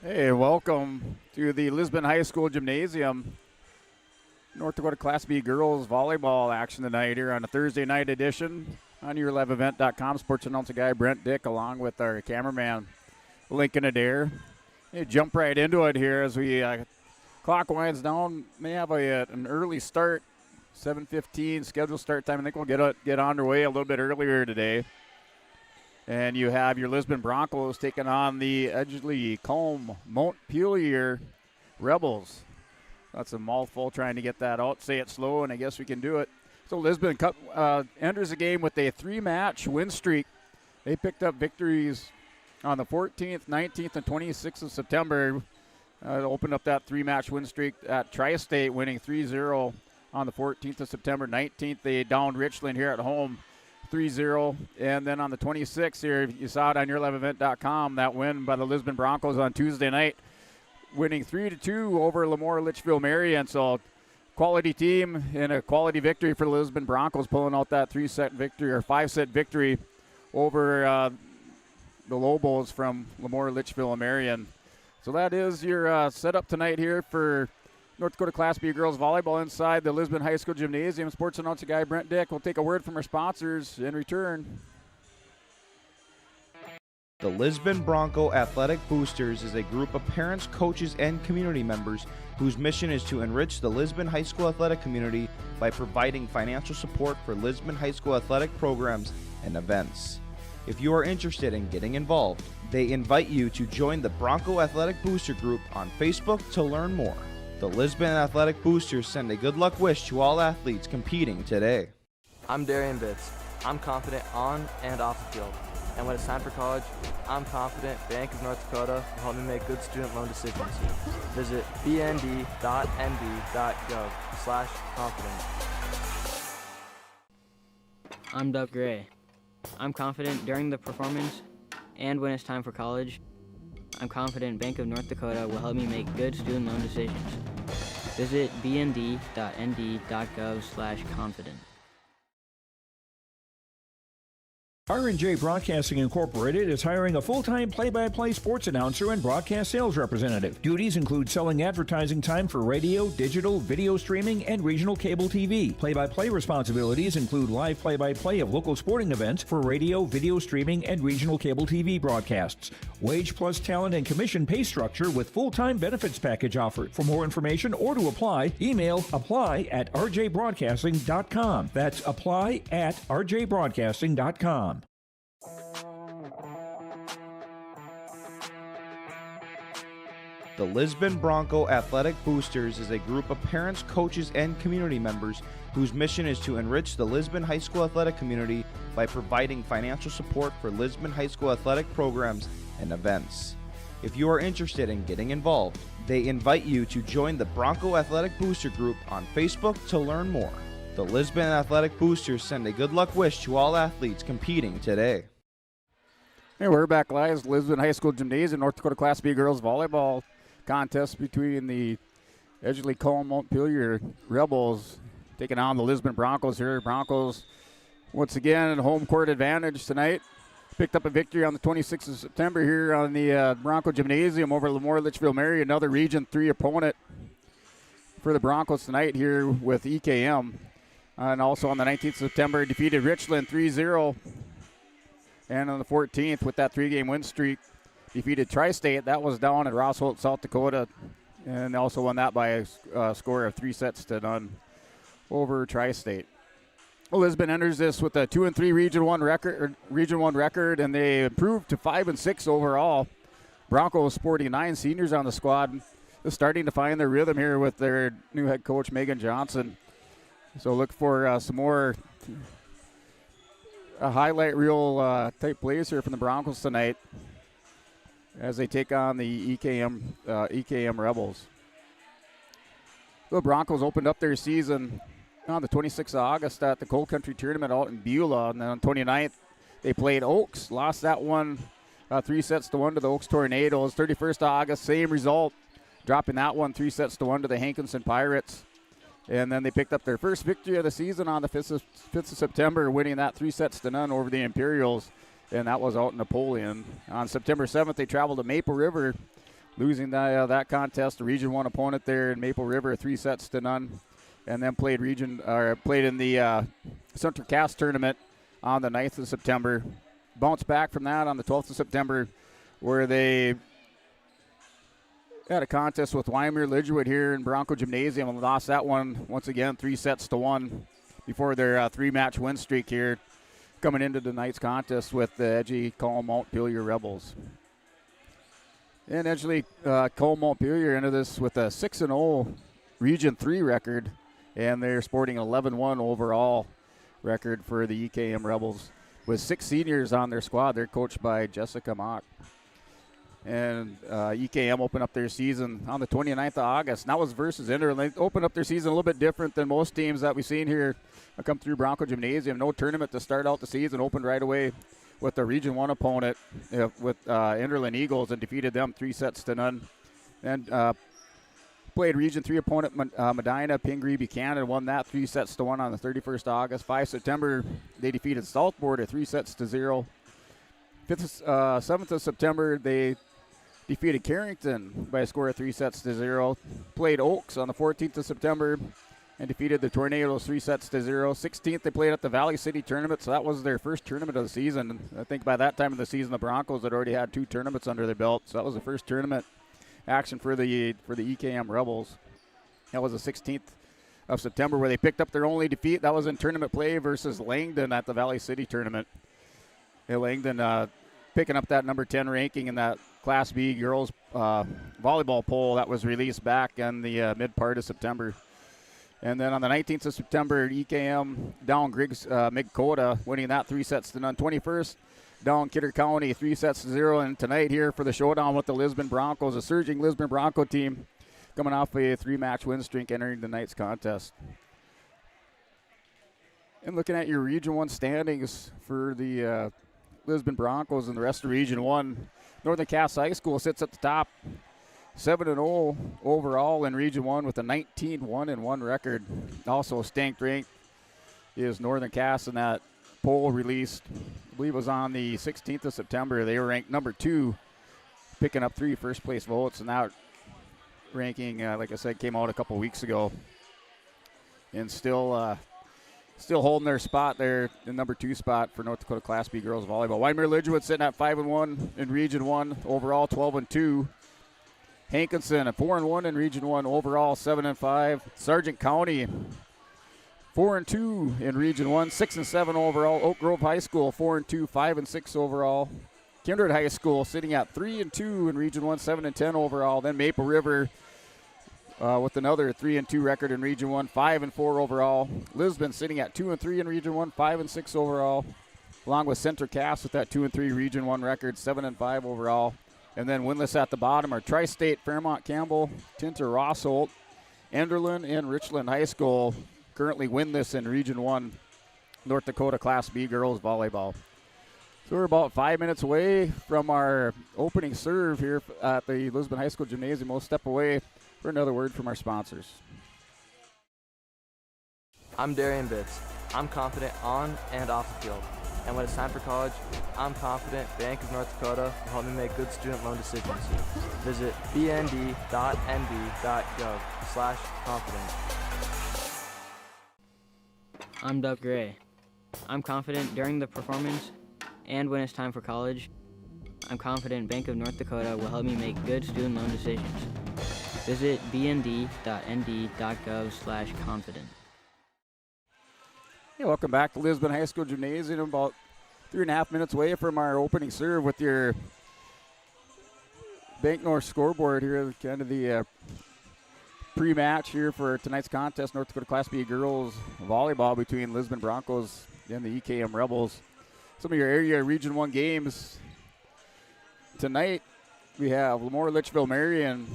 Hey, welcome to the Lisbon High School Gymnasium. North Dakota Class B girls volleyball action tonight here on a Thursday night edition on YourLiveEvent.com. Sports announcer guy Brent Dick along with our cameraman Lincoln Adair. Hey, jump right into it here as we clock winds down. May have an early start, 7:15 scheduled start time. I think we'll get underway a little bit earlier today. And you have your Lisbon Broncos taking on the Edgeley Kulm Montpelier Rebels. That's a mouthful trying to get that out. Say it slow, and I guess we can do it. So Lisbon enters the game with a 3-match win streak. They picked up victories on the 14th, 19th, and 26th of September. Opened up that 3-match win streak at Tri-State, winning 3-0 on the 14th of September. 19th, they downed Richland here at home 3-0. And then on the 26th here, you saw it on YourLiveEvent.com, that win by the Lisbon Broncos on Tuesday night, winning 3-2 over Lemoore Litchfield Marion. So quality team and a quality victory for the Lisbon Broncos, pulling out that 3-set victory or 5-set victory over the Lobos from Lemoore Litchfield Marion. So that is your setup tonight here for North Dakota Class B girls volleyball inside the Lisbon High School Gymnasium. Sports announcer guy Brent Dick will take a word from our sponsors in return. The Lisbon Bronco Athletic Boosters is a group of parents, coaches, and community members whose mission is to enrich the Lisbon High School athletic community by providing financial support for Lisbon High School athletic programs and events. If you are interested in getting involved, they invite you to join the Bronco Athletic Booster Group on Facebook to learn more. The Lisbon Athletic Boosters send a good luck wish to all athletes competing today. I'm Darian Bitts. I'm confident on and off the field. And when it's time for college, I'm confident Bank of North Dakota will help me make good student loan decisions. Visit bnd.nb.gov/confident. I'm Doug Gray. I'm confident during the performance and when it's time for college. I'm confident Bank of North Dakota will help me make good student loan decisions. Visit bnd.nd.gov/confident. R&J Broadcasting Incorporated is hiring a full-time play-by-play sports announcer and broadcast sales representative. Duties include selling advertising time for radio, digital, video streaming, and regional cable TV. Play-by-play responsibilities include live play-by-play of local sporting events for radio, video streaming, and regional cable TV broadcasts. Wage plus talent and commission pay structure with full-time benefits package offered. For more information or to apply, email apply@rjbroadcasting.com. That's apply@rjbroadcasting.com. The Lisbon Bronco Athletic Boosters is a group of parents, coaches, and community members whose mission is to enrich the Lisbon High School athletic community by providing financial support for Lisbon High School athletic programs and events. If you are interested in getting involved, they invite you to join the Bronco Athletic Booster Group on Facebook to learn more. The Lisbon Athletic Boosters send a good luck wish to all athletes competing today. Hey, we're back live. Lisbon High School Gymnasium, North Dakota Class B girls volleyball contest between the Edgeley Kulm Montpelier Rebels taking on the Lisbon Broncos here. Broncos, once again, in home court advantage tonight. Picked up a victory on the 26th of September here on the Bronco Gymnasium over Lemoore Litchfield Marion, another Region 3 opponent for the Broncos tonight here with EKM. And also on the 19th of September, defeated Richland 3-0. And on the 14th, with that 3-game win streak, defeated Tri-State. That was down at Rossholt, South Dakota, and also won that by a score of 3-0 over Tri-State. Well, Lisbon enters this with a 2-3 Region 1 record, and they improved to 5-6 overall. Broncos sporting 9 seniors on the squad. They're starting to find their rhythm here with their new head coach, Megan Johnson. So look for some more highlight reel type plays here from the Broncos tonight as they take on the EKM Rebels. The Broncos opened up their season on the 26th of August at the Cold Country Tournament out in Beulah, and then on 29th they played Oaks, lost that one 3-1 to the Oaks Tornadoes. 31st of August, same result, dropping that one 3-1 to the Hankinson Pirates. And then they picked up their first victory of the season on the 5th of September, winning that 3-0 over the Imperials, and that was out in Napoleon. On September 7th, they traveled to Maple River, losing that contest, a Region 1 opponent there in Maple River, 3-0, and then played in the Central Cass tournament on the 9th of September. Bounced back from that on the 12th of September, where they had a contest with Wyoming Lidgerwood here in Bronco Gymnasium and lost that one once again 3-1 before their 3-match win streak here coming into tonight's contest with the Edgeley Kulm Montpelier Rebels. And Edgeley Kulm Montpelier into this with a 6-0 Region 3 record, and they're sporting an 11-1 overall record for the EKM Rebels with 6 seniors on their squad. They're coached by Jessica Mock. And EKM opened up their season on the 29th of August. And that was versus Inter. They opened up their season a little bit different than most teams that we've seen here come through Bronco Gymnasium. No tournament to start out the season. Opened right away with a Region 1 opponent with Interland Eagles and defeated them 3-0. And played Region 3 opponent Medina Pingree Buchanan, won that 3-1 on the 31st of August. 5 September, they defeated Southport at 3-0. 7th of September, they defeated Carrington by a score of 3-0. Played Oaks on the 14th of September and defeated the Tornadoes 3-0. 16th, they played at the Valley City tournament, so that was their first tournament of the season. And I think by that time of the season, the Broncos had already had 2 tournaments under their belt, so that was the first tournament action for the EKM Rebels. That was the 16th of September, where they picked up their only defeat. That was in tournament play versus Langdon at the Valley City tournament. And Langdon picking up that number 10 ranking in that Class B girls volleyball poll that was released back in the mid part of September. And then on the 19th of September, EKM down Griggs Dakota, winning that 3-0. 21st, down Kidder County 3-0. And tonight here for the showdown with the Lisbon Broncos, a surging Lisbon Bronco team coming off a 3-match win streak entering tonight's contest. And looking at your Region 1 standings for the Lisbon Broncos and the rest of Region 1, Northern Cass High School sits at the top, 7-0 overall in Region 1 with a 19-1-1 record. Also stanked ranked is Northern Cass in that poll released, I believe it was on the 16th of September. They were ranked number 2, picking up 3 first-place votes, and that ranking, like I said, came out a couple weeks ago. And still holding their spot there, the number 2 spot for North Dakota Class B girls volleyball. Wyoming Lidgerwood sitting at 5-1 in Region 1, overall 12-2. Hankinson at 4-1 in Region 1, overall 7-5. Sargent County 4-2 in Region 1, 6-7 overall. Oak Grove High School 4-2, 5-6 overall. Kindred High School sitting at 3-2 in Region 1, 7-10 overall. Then Maple River with another 3-2 record in Region 1, 5-4 overall. Lisbon sitting at 2-3 in Region 1, 5-6 overall. Along with Central Cass with that 2-3 Region 1 record, 7-5 overall. And then winless at the bottom are Tri-State, Fairmont Campbell, Tinter Rossholt, Enderlin, and Richland High School currently winless in Region 1, North Dakota Class B girls volleyball. So we're about 5 minutes away from our opening serve here at the Lisbon High School Gymnasium. We'll step away for another word from our sponsors. I'm Darian Bitts. I'm confident on and off the field. And when it's time for college, I'm confident Bank of North Dakota will help me make good student loan decisions. Visit bnd.nb.gov/confident. I'm Doug Gray. I'm confident during the performance and when it's time for college. I'm confident Bank of North Dakota will help me make good student loan decisions. Visit bnd.nd.gov/confident. Hey, welcome back to Lisbon High School Gymnasium. About 3.5 minutes away from our opening serve with your Bank North scoreboard here, kind of the pre-match here for tonight's contest, North Dakota Class B girls volleyball between Lisbon Broncos and the EKM Rebels. Some of your area Region 1 games tonight. We have Lemoore Litchfield Marion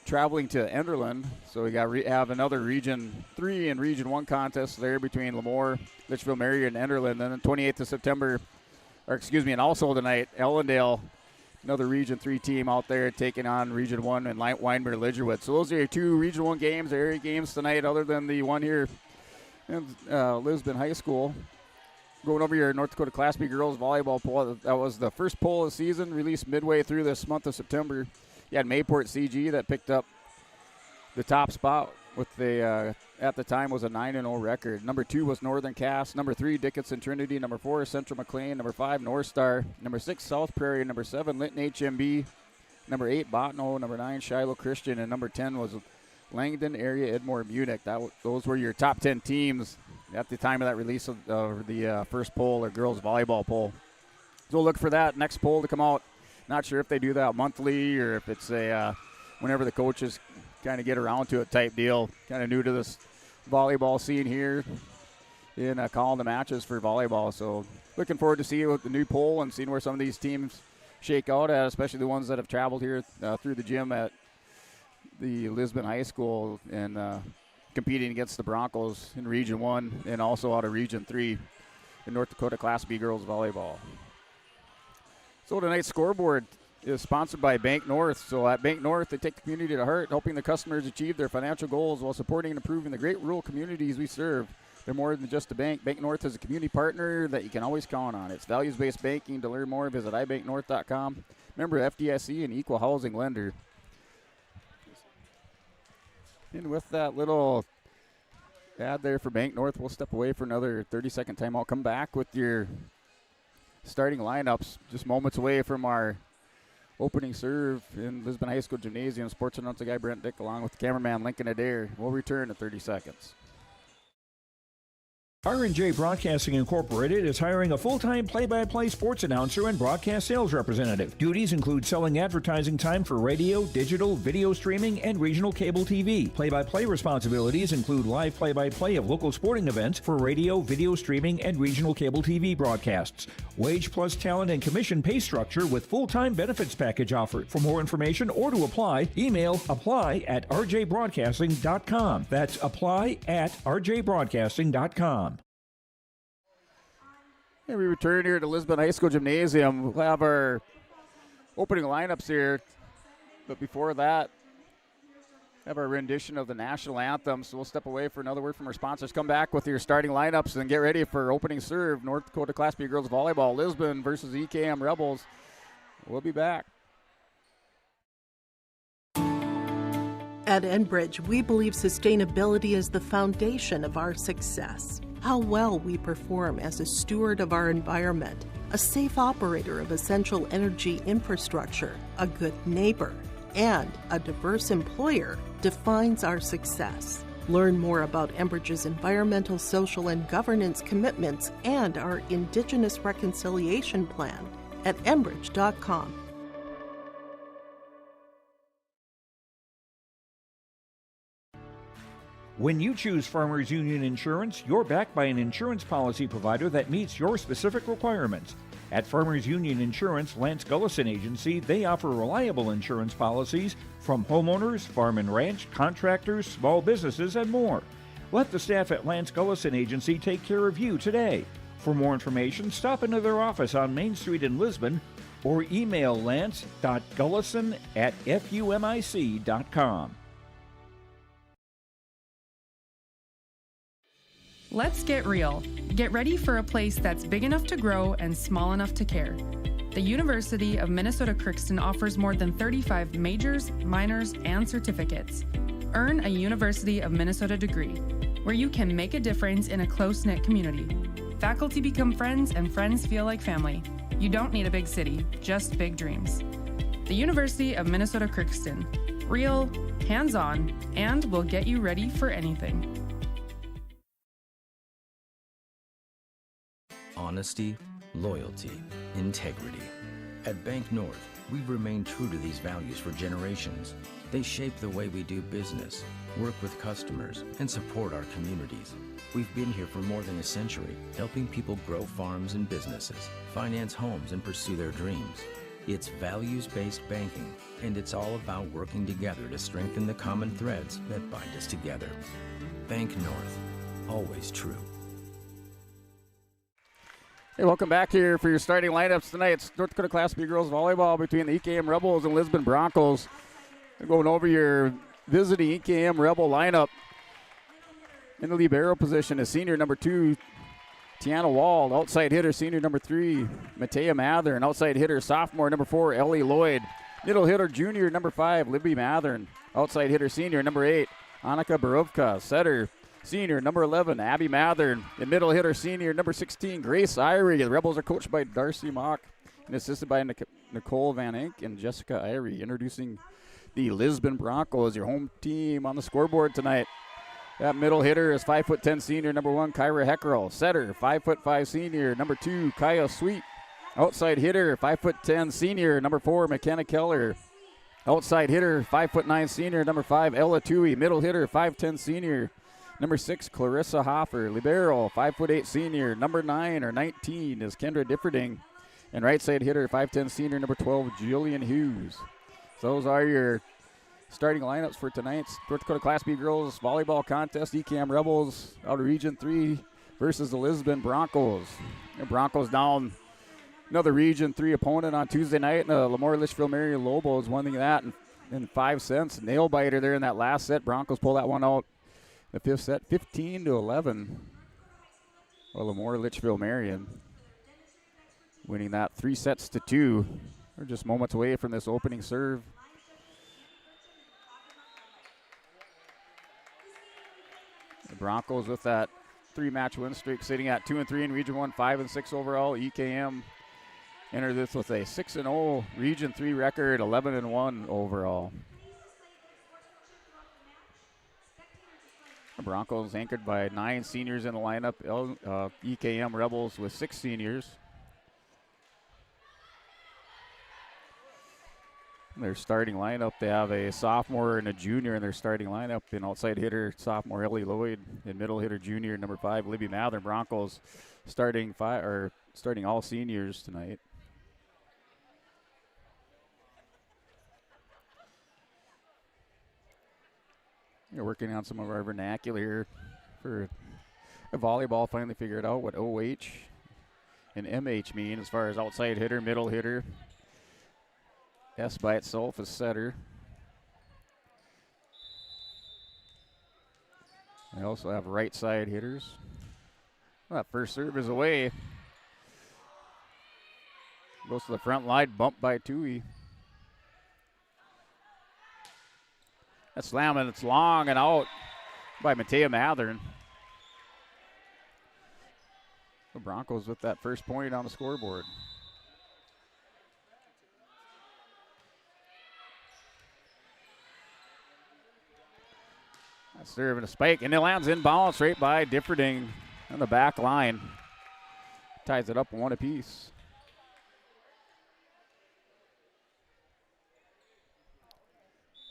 traveling to Enderlin, so we have another Region 3 and Region 1 contest there between Lemoore, Litchfield Marion, and Enderlin. Then the 28th of September, and also tonight, Ellendale, another Region 3 team out there taking on Region 1 and Weinberg Lidgerwood. So those are your 2 Region 1 games, area games tonight, other than the one here in Lisbon High School. Going over your North Dakota Class B girls volleyball poll. That was the first poll of the season, released midway through this month of September. You had Mayport CG that picked up the top spot with the, at the time, was a 9-0 record. Number 2 was Northern Cass. Number 3, Dickinson Trinity. Number 4, Central McLean. Number 5, North Star. Number 6, South Prairie. Number 7, Linton HMB. Number 8, Botno. Number 9, Shiloh Christian. And number 10 was Langdon Area Edmore Munich. Those were your top 10 teams at the time of that release of the first poll, or girls volleyball poll. So look for that next poll to come out. Not sure if they do that monthly or if it's a whenever the coaches kind of get around to it type deal. Kind of new to this volleyball scene here in calling the matches for volleyball. So looking forward to seeing the new poll and seeing where some of these teams shake out at, especially the ones that have traveled here through the gym at the Lisbon High School and competing against the Broncos in Region 1 and also out of Region 3 in North Dakota Class B girls volleyball. So tonight's scoreboard is sponsored by Bank North. So at Bank North, they take the community to heart, helping the customers achieve their financial goals while supporting and improving the great rural communities we serve. They're more than just a bank. Bank North is a community partner that you can always count on. It's values-based banking. To learn more, visit ibanknorth.com. Member FDIC and equal housing lender. And with that little ad there for Bank North, we'll step away for another 30-second timeout. Come back with your starting lineups just moments away from our opening serve in Lisbon High School Gymnasium. Sports announcer guy Brent Dick along with cameraman Lincoln Adair. We'll return in 30 seconds. R&J Broadcasting Incorporated is hiring a full-time play-by-play sports announcer and broadcast sales representative. Duties include selling advertising time for radio, digital, video streaming, and regional cable TV. Play-by-play responsibilities include live play-by-play of local sporting events for radio, video streaming, and regional cable TV broadcasts. Wage plus talent and commission pay structure with full-time benefits package offered. For more information or to apply, email apply@rjbroadcasting.com. That's apply@rjbroadcasting.com. And we return here to Lisbon High School Gymnasium. We'll have our opening lineups here. But before that, have our rendition of the national anthem. So we'll step away for another word from our sponsors. Come back with your starting lineups and get ready for opening serve. North Dakota Class B Girls Volleyball, Lisbon versus EKM Rebels. We'll be back. At Enbridge, we believe sustainability is the foundation of our success. How well we perform as a steward of our environment, a safe operator of essential energy infrastructure, a good neighbor, and a diverse employer defines our success. Learn more about Enbridge's environmental, social, and governance commitments and our Indigenous Reconciliation Plan at enbridge.com. When you choose Farmers Union Insurance, you're backed by an insurance policy provider that meets your specific requirements. At Farmers Union Insurance, Lance Gullison Agency, they offer reliable insurance policies from homeowners, farm and ranch, contractors, small businesses, and more. Let the staff at Lance Gullison Agency take care of you today. For more information, stop into their office on Main Street in Lisbon or email lance.gullison@fumic.com. Let's get real. Get ready for a place that's big enough to grow and small enough to care. The University of Minnesota Crookston offers more than 35 majors, minors, and certificates. Earn a University of Minnesota degree, where you can make a difference in a close-knit community. Faculty become friends and friends feel like family. You don't need a big city, just big dreams. The University of Minnesota Crookston. Real, hands-on, and will get you ready for anything. Honesty, loyalty, integrity. At Bank North, we've remained true to these values for generations. They shape the way we do business, work with customers, and support our communities. We've been here for more than a century, helping people grow farms and businesses, finance homes, and pursue their dreams. It's values-based banking, and it's all about working together to strengthen the common threads that bind us together. Bank North, always true. Hey, welcome back here for your starting lineups tonight. It's North Dakota Class B Girls Volleyball between the EKM Rebels and Lisbon Broncos. We're going over your visiting EKM Rebel lineup. In the libero position is senior number 2, Tiana Wald. Outside hitter, senior number 3, Matea Mathern. Outside hitter, sophomore number 4, Ellie Lloyd. Middle hitter, junior number 5, Libby Mathern. Outside hitter, senior number 8, Annika Barovka. Setter, senior number 11, Abby Mathern. And middle hitter, senior number 16, Grace Irie. The Rebels are coached by Darcy Mock and assisted by Nicole Van Enck and Jessica Irie. Introducing the Lisbon Broncos, your home team on the scoreboard tonight. That middle hitter is 5'10" senior number 1, Kyra Heckrell. Setter, 5'5" senior number 2, Kaya Sweet. Outside hitter, 5'10" senior number 4, McKenna Keller. Outside hitter, 5'9" senior number 5, Ella Tui. Middle hitter, 5'10" senior number 6, Clarissa Hoffer. Libero, 5'8" senior number 9 or 19 is Kendra Differding. And right side hitter, 5'10" senior number 12, Jillian Hughes. So those are your starting lineups for tonight's North Dakota Class B Girls Volleyball Contest. ECAM Rebels out of Region 3 versus the Lisbon Broncos. The Broncos down another Region 3 opponent on Tuesday night. Lemoore Litchfield Marion Lobos winning that in 5 cents. Nail biter there in that last set. Broncos pull that one out the 5th set, 15-11. Well, Lemoore Litchfield Marion winning that 3 sets to 2. We're just moments away from this opening serve. The Broncos with that 3-match win streak sitting at 2-3 in Region 1, 5-6 overall. EKM enter this with a 6-0 Region 3 record, 11-1 overall. The Broncos anchored by 9 seniors in the lineup. EKM Rebels with 6 seniors. Their starting lineup, they have a sophomore and a junior in their starting lineup. And outside hitter, sophomore Ellie Lloyd, and middle hitter, junior number 5, Libby Mathern. Broncos starting all seniors tonight. We're working on some of our vernacular here for a volleyball. Finally figured out what OH and MH mean as far as outside hitter, middle hitter. S by itself is setter. They also have right side hitters. Well, that first serve is away. Goes to the front line, bumped by Tui. That slam, and it's long and out by Matea Mathern. The Broncos with that first point on the scoreboard. Serve and a spike, and it lands inbounds right by Differding on the back line. Ties it up 1 apiece.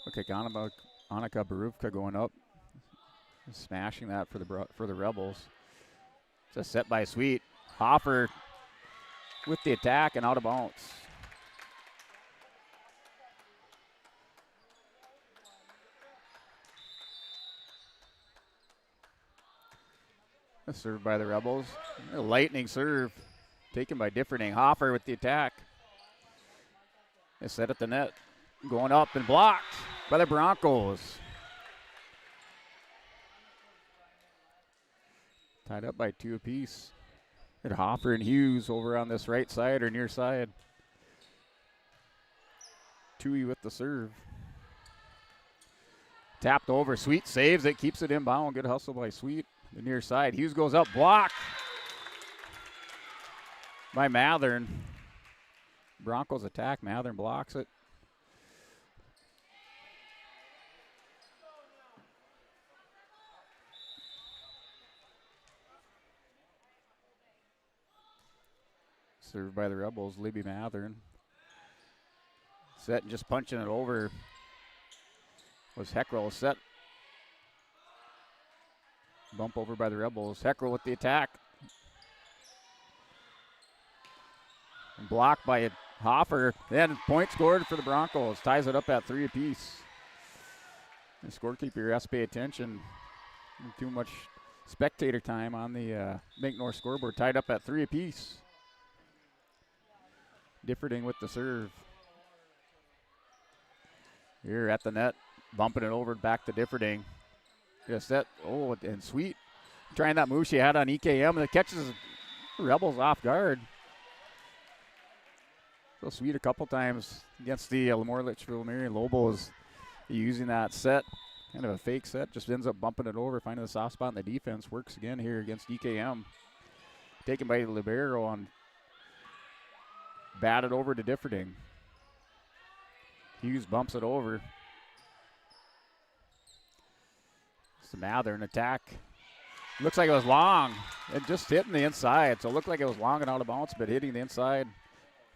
Okay, Annika Baruvka going up, smashing that for the Rebels. It's a set by Sweet. Hoffer with the attack and out of bounds. Served by the Rebels. A lightning serve taken by Differding. Hoffer with the attack. They set at the net. Going up and blocked by the Broncos. Tied up by 2 apiece. And Hoffer and Hughes over on this right side or near side. Tui with the serve. Tapped over. Sweet saves it. Keeps it inbound. Good hustle by Sweet. The near side. Hughes goes up. Blocked by Mathern. Broncos attack. Mathern blocks it. Served by the Rebels. Libby Mathern. Set and just punching it over was Heckrell. Set. Bump over by the Rebels. Heckrell with the attack. And blocked by Hoffer. Then point scored for the Broncos. Ties it up at 3 apiece. The scorekeeper has to pay attention. Too much spectator time on the Bank North scoreboard. Tied up at 3 apiece. Differding with the serve. Here at the net. Bumping it over back to Differding. Just set. Oh, and Sweet trying that move she had on EKM, and it catches The Rebels off guard. So sweet a couple times against the Lemoore Litchfield Marion Lobos, using that set, kind of a fake set, just ends up bumping it over, finding the soft spot in the defense. Works again here against EKM. Taken by the libero and batted over to Differding. Hughes bumps it over. It's Mather, an attack. Looks like it was long. It just hitting the inside, so it looked like it was long and out of bounds, but hitting the inside,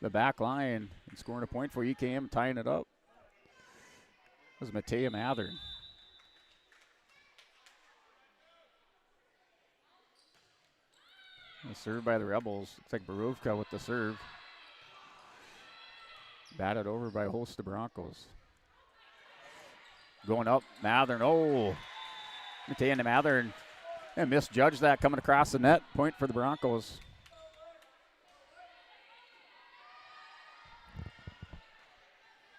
the back line, and scoring a point for EKM, tying it up. It was Matea Mather. Served by the Rebels. Looks like Barovka with the serve. Batted over by a host of Broncos. Going up, Mathern. Oh, Matea and Mathern. And misjudged that coming across the net. Point for the Broncos.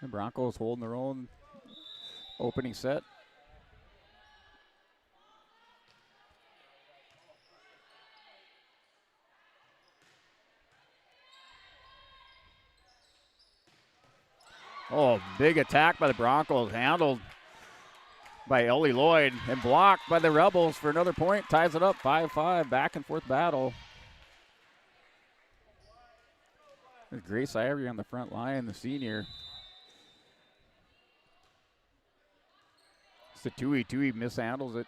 The Broncos holding their own opening set. Oh, big attack by the Broncos, handled by Ellie Lloyd and blocked by the Rebels for another point. Ties it up 5-5, back and forth battle. There's Grace Ivory on the front line, the senior. It's the Tui. Tui mishandles it,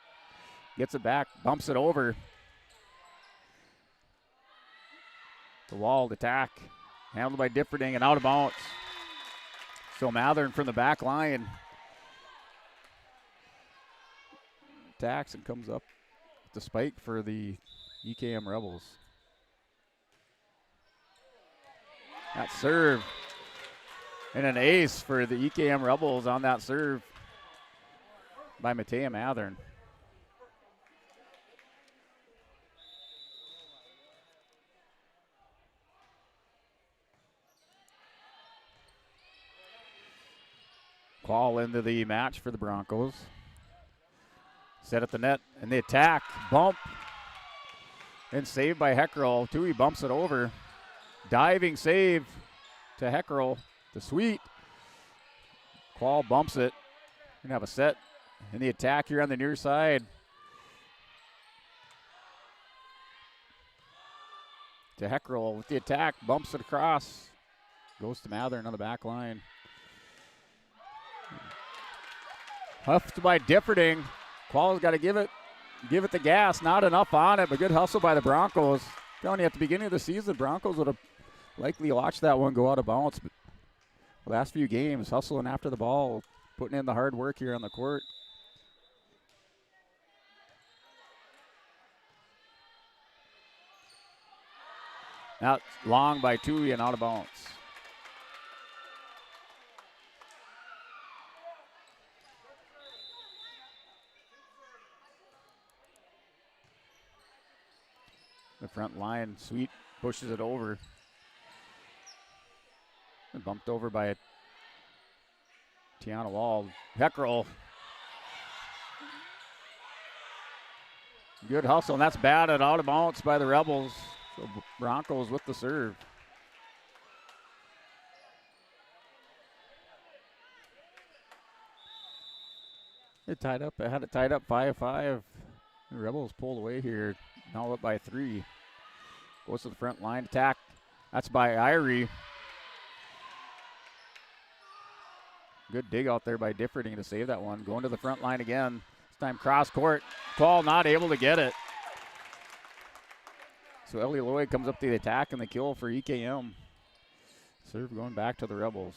gets it back, bumps it over. The walled attack, handled by Differding and out of bounds. So Mathern from the back line attacks and comes up with the spike for the EKM Rebels. That serve and an ace for the EKM Rebels on that serve by Matea Mathern. Call into the match for the Broncos. Set at the net, and the attack, bump, and saved by Heckrell. Tui bumps it over. Diving save to Heckrell, the sweet. Qual bumps it. Gonna have a set in the attack here on the near side. To Heckrell with the attack, bumps it across. Goes to Mathern on the back line. Huffed by Differding. Qual's got to give it the gas. Not enough on it, but good hustle by the Broncos. Telling you, at the beginning of the season, Broncos would have likely watched that one go out of bounds. But the last few games, hustling after the ball, putting in the hard work here on the court. Now long by Tui and out of bounds. The front line, Sweet pushes it over. And bumped over by Tiana Wall. Heckrell. Good hustle, and that's batted out of bounds by the Rebels. So Broncos with the serve. It had it tied up 5-5. The Rebels pulled away here. Now up by 3. Goes to the front line attack. That's by Irie. Good dig out there by Differding to save that one. Going to the front line again. This time cross court. Paul not able to get it. So Ellie Lloyd comes up to the attack and the kill for EKM. Serve going back to the Rebels.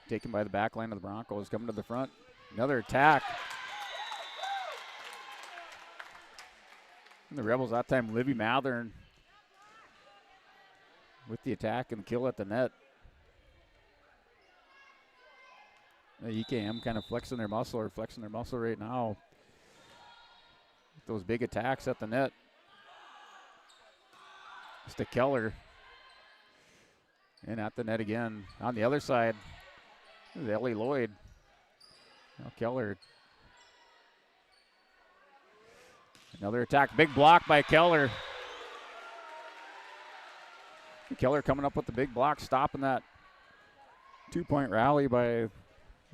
Taken by the back line of the Broncos, coming to the front. Another attack. And the Rebels that time, Livy Mathern with the attack and kill at the net. The EKM kind of flexing their muscle right now. With those big attacks at the net. It's to Keller. And at the net again. On the other side, Ellie Lloyd. Now Keller. Another attack. Big block by Keller. Keller coming up with the big block, stopping that 2-point rally by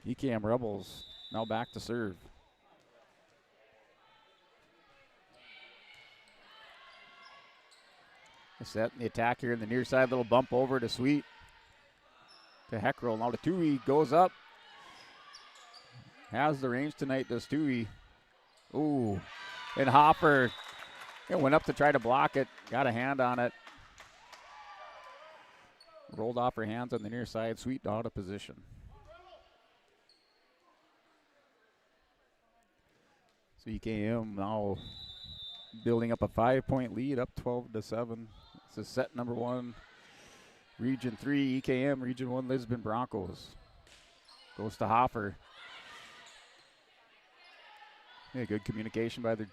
EKM Rebels. Now back to serve. Set in the attack here in the near side. Little bump over to Sweet. To Heckroll. Now to Tui. Goes up. Has the range tonight, does Tui. Ooh. And Hopper. It went up to try to block it. Got a hand on it. Rolled off her hands on the near side. Sweet out of position. So EKM now building up a 5-point lead, up 12-7. This is set number 1. Region 3 EKM, Region 1 Lisbon Broncos. Goes to Hoffer. Yeah, good communication by the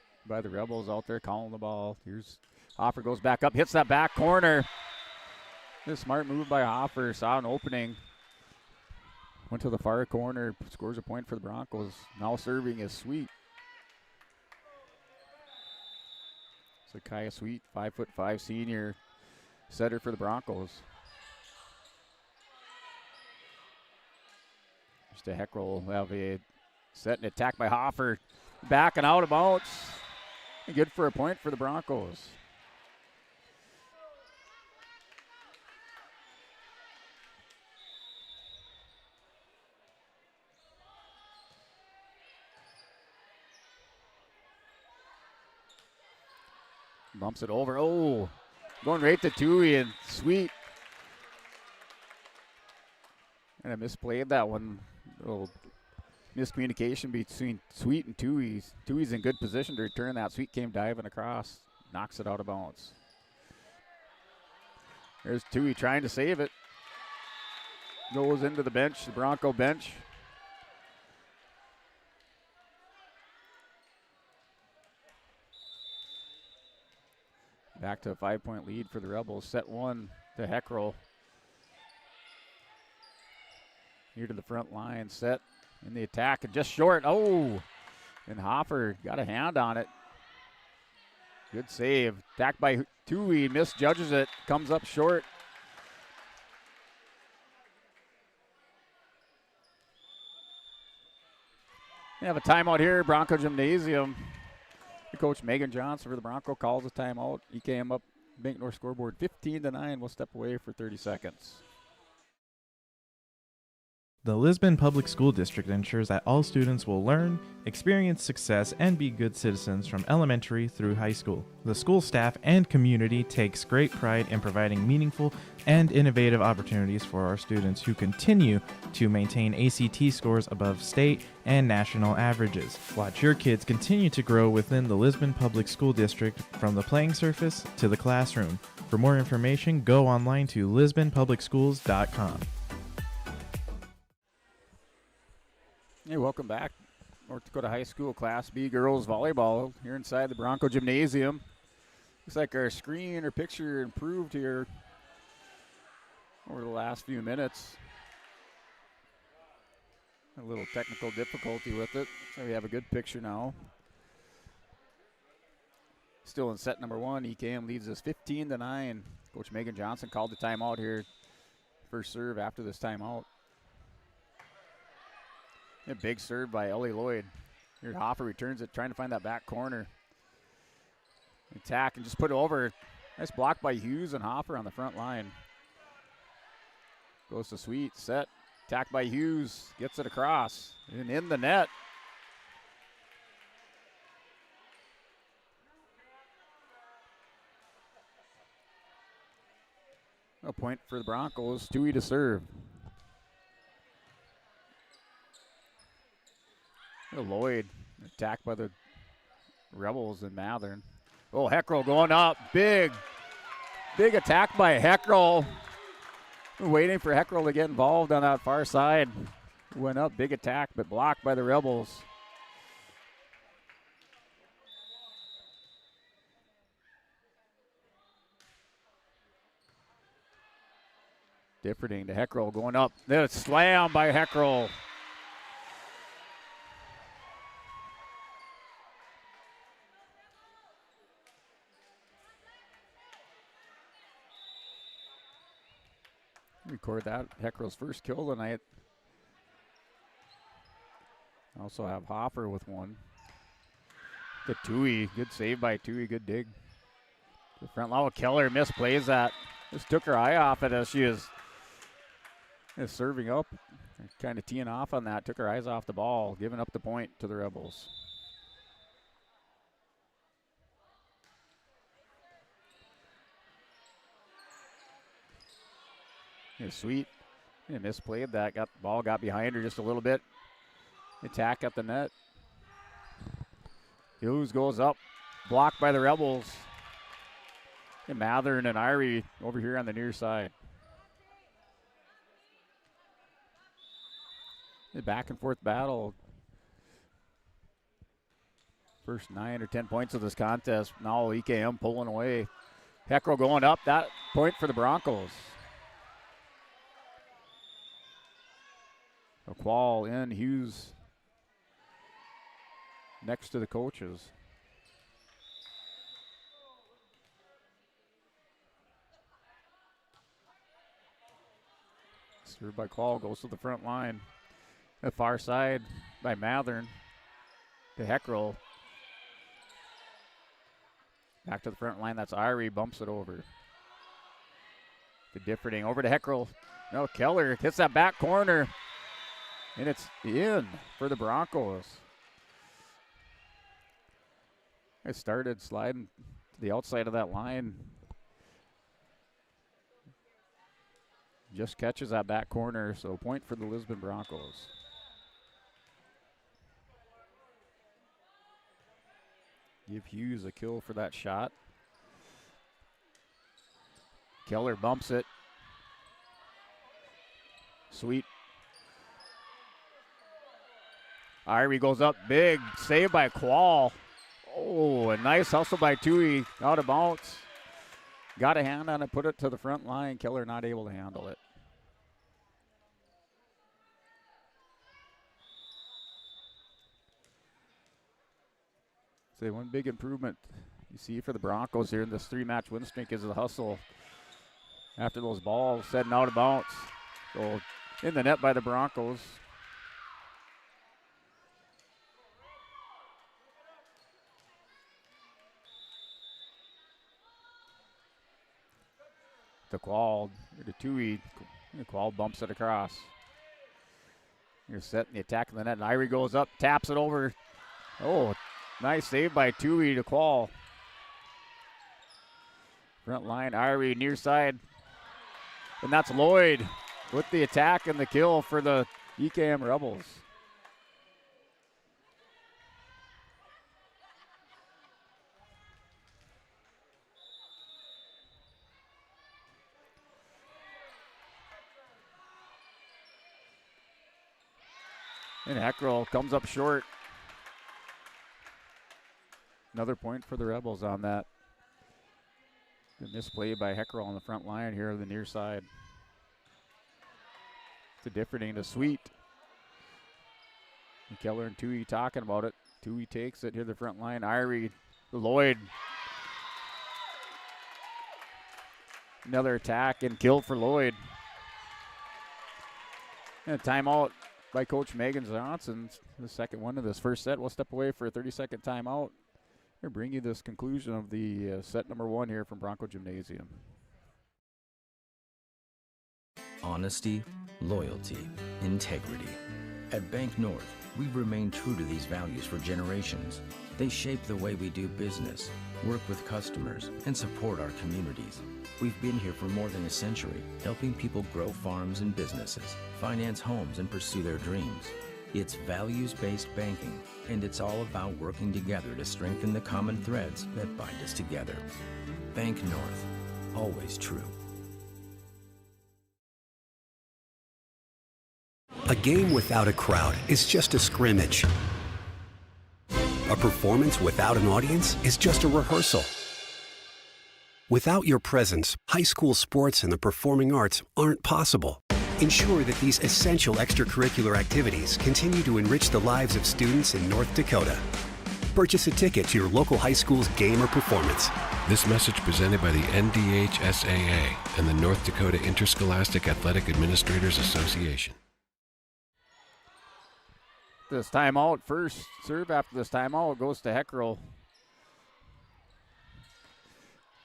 Rebels out there calling the ball. Here's Hoffer, goes back up, hits that back corner. A smart move by Hoffer, saw an opening. Went to the far corner, scores a point for the Broncos. Now serving is Sweet. So Kaya Sweet, 5'5" senior setter for the Broncos. Just a Heckroll will have a set and attack by Hoffer. Back and out of bounds. Good for a point for the Broncos. Bumps it over. Oh, going right to Tui and Sweet. And I misplayed that one. Little miscommunication between Sweet and Tui. Tui's in good position to return that. Sweet came diving across. Knocks it out of bounds. There's Tui trying to save it. Goes into the bench, the Bronco bench. Back to a 5-point lead for the Rebels. Set 1 to Heckroll. Here to the front line. Set in the attack and just short. Oh, and Hopper got a hand on it. Good save. Attacked by Tui. Misjudges it. Comes up short. We have a timeout here, Bronco Gymnasium. Coach Megan Johnson for the Bronco calls a timeout. EKM up, Bank North scoreboard 15-9. We'll step away for 30 seconds. The Lisbon Public School District ensures that all students will learn, experience success, and be good citizens from elementary through high school. The school staff and community takes great pride in providing meaningful and innovative opportunities for our students who continue to maintain ACT scores above state and national averages. Watch your kids continue to grow within the Lisbon Public School District from the playing surface to the classroom. For more information, go online to lisbonpublicschools.com. Hey, welcome back. North Dakota High School Class B girls volleyball here inside the Bronco Gymnasium. Looks like our screen or picture improved here over the last few minutes. A little technical difficulty with it, so we have a good picture now. Still in set number 1, EKM leads us 15-9. Coach Megan Johnson called the timeout here. First serve after this timeout. A big serve by Ellie Lloyd. Here Hoffer returns it, trying to find that back corner. Attack and just put it over. Nice block by Hughes and Hoffer on the front line. Goes to Sweet, set. Attack by Hughes, gets it across. And in the net. A point for the Broncos, Tui to serve. Lloyd, attacked by the Rebels and Mathern. Oh, Heckroll going up. Big attack by Heckroll. We're waiting for Heckroll to get involved on that far side. Went up, big attack, but blocked by the Rebels. Differting to Heckroll going up. Then a slam by Heckroll. Record that. Heckrell's first kill tonight. Also have Hoffer with one. To Tui. Good save by Tui. Good dig. The front line. Keller misplays that. Just took her eye off it as she is serving up. Kind of teeing off on that. Took her eyes off the ball. Giving up the point to the Rebels. Here's Sweet. Misplayed that. Ball got behind her just a little bit. Attack at the net. Hughes goes up. Blocked by the Rebels. And Mathern and Irie over here on the near side. A back and forth battle. First 9 or 10 points of this contest. Now EKM pulling away. Heckrell going up. That point for the Broncos. A Qual in. Hughes next to the coaches. Served by Qual, goes to the front line. The far side by Mathern to Heckrell. Back to the front line, that's Irie, bumps it over. To Differding, over to Heckrell. No, Keller hits that back corner. And it's in for the Broncos. It started sliding to the outside of that line. Just catches that back corner, so point for the Lisbon Broncos. Give Hughes a kill for that shot. Keller bumps it. Sweet. Irie goes up big. Save by Qual. Oh, a nice hustle by Tui. Out of bounds. Got a hand on it, put it to the front line. Keller not able to handle it. So one big improvement you see for the Broncos here in this 3-match win streak is the hustle after those balls setting out of bounds. So in the net by the Broncos. To Qual, to Tui. Qual bumps it across. You're setting the attack in the net, and Irie goes up, taps it over. Oh, nice save by Tui to Qual. Front line, Irie near side. And that's Lloyd with the attack and the kill for the EKM Rebels. And Heckrell comes up short. Another point for the Rebels on that. Good misplay by Heckrell on the front line here on the near side. To Differding to Sweet. And Keller and Tui talking about it. Tui takes it here the front line. Irie, Lloyd. Another attack and kill for Lloyd. And a timeout by Coach Megan Johnson. The second one of this first set. We'll step away for a 30-second timeout. We'll bring you this conclusion of the set number 1 here from Bronco Gymnasium. Honesty, loyalty, integrity. At Bank North, we've remained true to these values for generations. They shape the way we do business, work with customers, and support our communities. We've been here for more than a century, helping people grow farms and businesses, finance homes, and pursue their dreams. It's values-based banking, and it's all about working together to strengthen the common threads that bind us together. Bank North, always true. A game without a crowd is just a scrimmage. A performance without an audience is just a rehearsal. Without your presence, high school sports and the performing arts aren't possible. Ensure that these essential extracurricular activities continue to enrich the lives of students in North Dakota. purchase a ticket to your local high school's game or performance. This message presented by the NDHSAA and the North Dakota Interscholastic Athletic Administrators Association. This timeout, first serve after this timeout goes to Heckrell.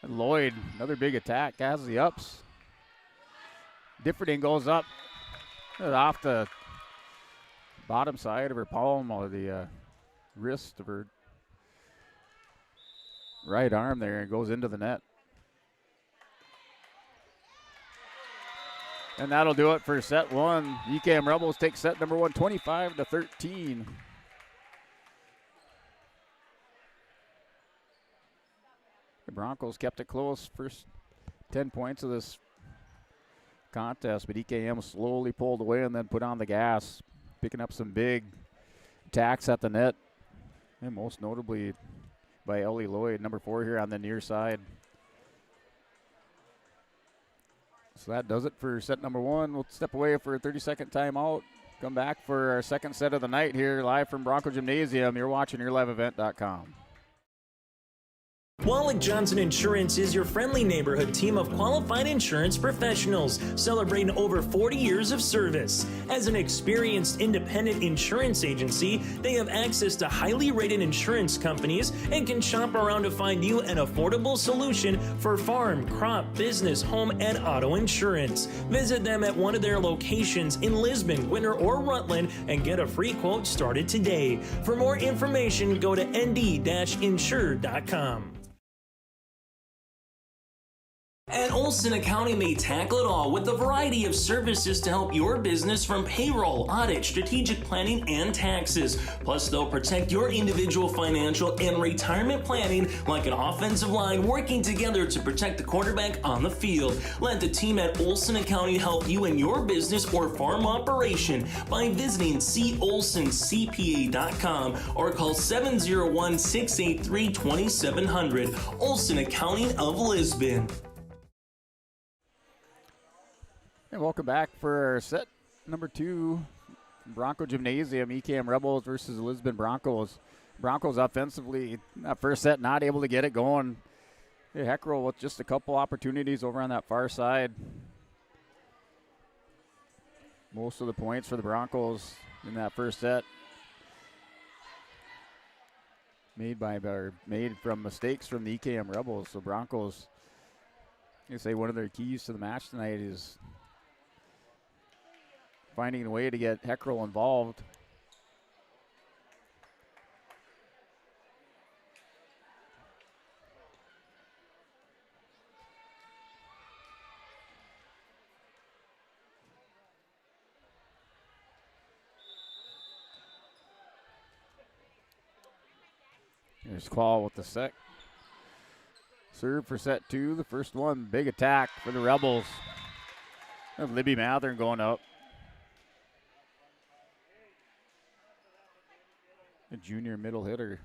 And Lloyd, another big attack, has the ups. Differding goes up off the bottom side of her palm or the wrist of her right arm there and goes into the net. And that'll do it for set one. UCAM Rebels take set number one, 25-13. The Broncos kept it close first 10 points of this contest, but EKM slowly pulled away and then put on the gas, picking up some big attacks at the net, and most notably by Ellie Lloyd, number 4 here on the near side. So that does it for set number one. We'll step away for a 30-second timeout. Come back for our second set of the night here live from Bronco Gymnasium. You're watching YourLiveEvent.com. Wallach Johnson Insurance is your friendly neighborhood team of qualified insurance professionals celebrating over 40 years of service. As an experienced independent insurance agency, they have access to highly rated insurance companies and can shop around to find you an affordable solution for farm, crop, business, home, and auto insurance. Visit them at one of their locations in Lisbon, Winter, or Rutland and get a free quote started today. For more information, go to nd-insure.com. At Olson Accounting, they tackle it all with a variety of services to help your business, from payroll, audit, strategic planning, and taxes. Plus, they'll protect your individual financial and retirement planning like an offensive line working together to protect the quarterback on the field. Let the team at Olson Accounting help you in your business or farm operation by visiting colsoncpa.com or call 701-683-2700. Olson Accounting of Lisbon. And welcome back for our set number two, Bronco Gymnasium, EKM Rebels versus the Lisbon Broncos. Broncos offensively, that first set, not able to get it going. Hey, Heckrell with just a couple opportunities over on that far side. Most of the points for the Broncos in that first set made from mistakes from the EKM Rebels. So Broncos, I say one of their keys to the match tonight is finding a way to get Heckrell involved. Here's Qual with the set. Serve for set two. The first one, big attack for the Rebels. Libby Mathern going up. A junior middle hitter.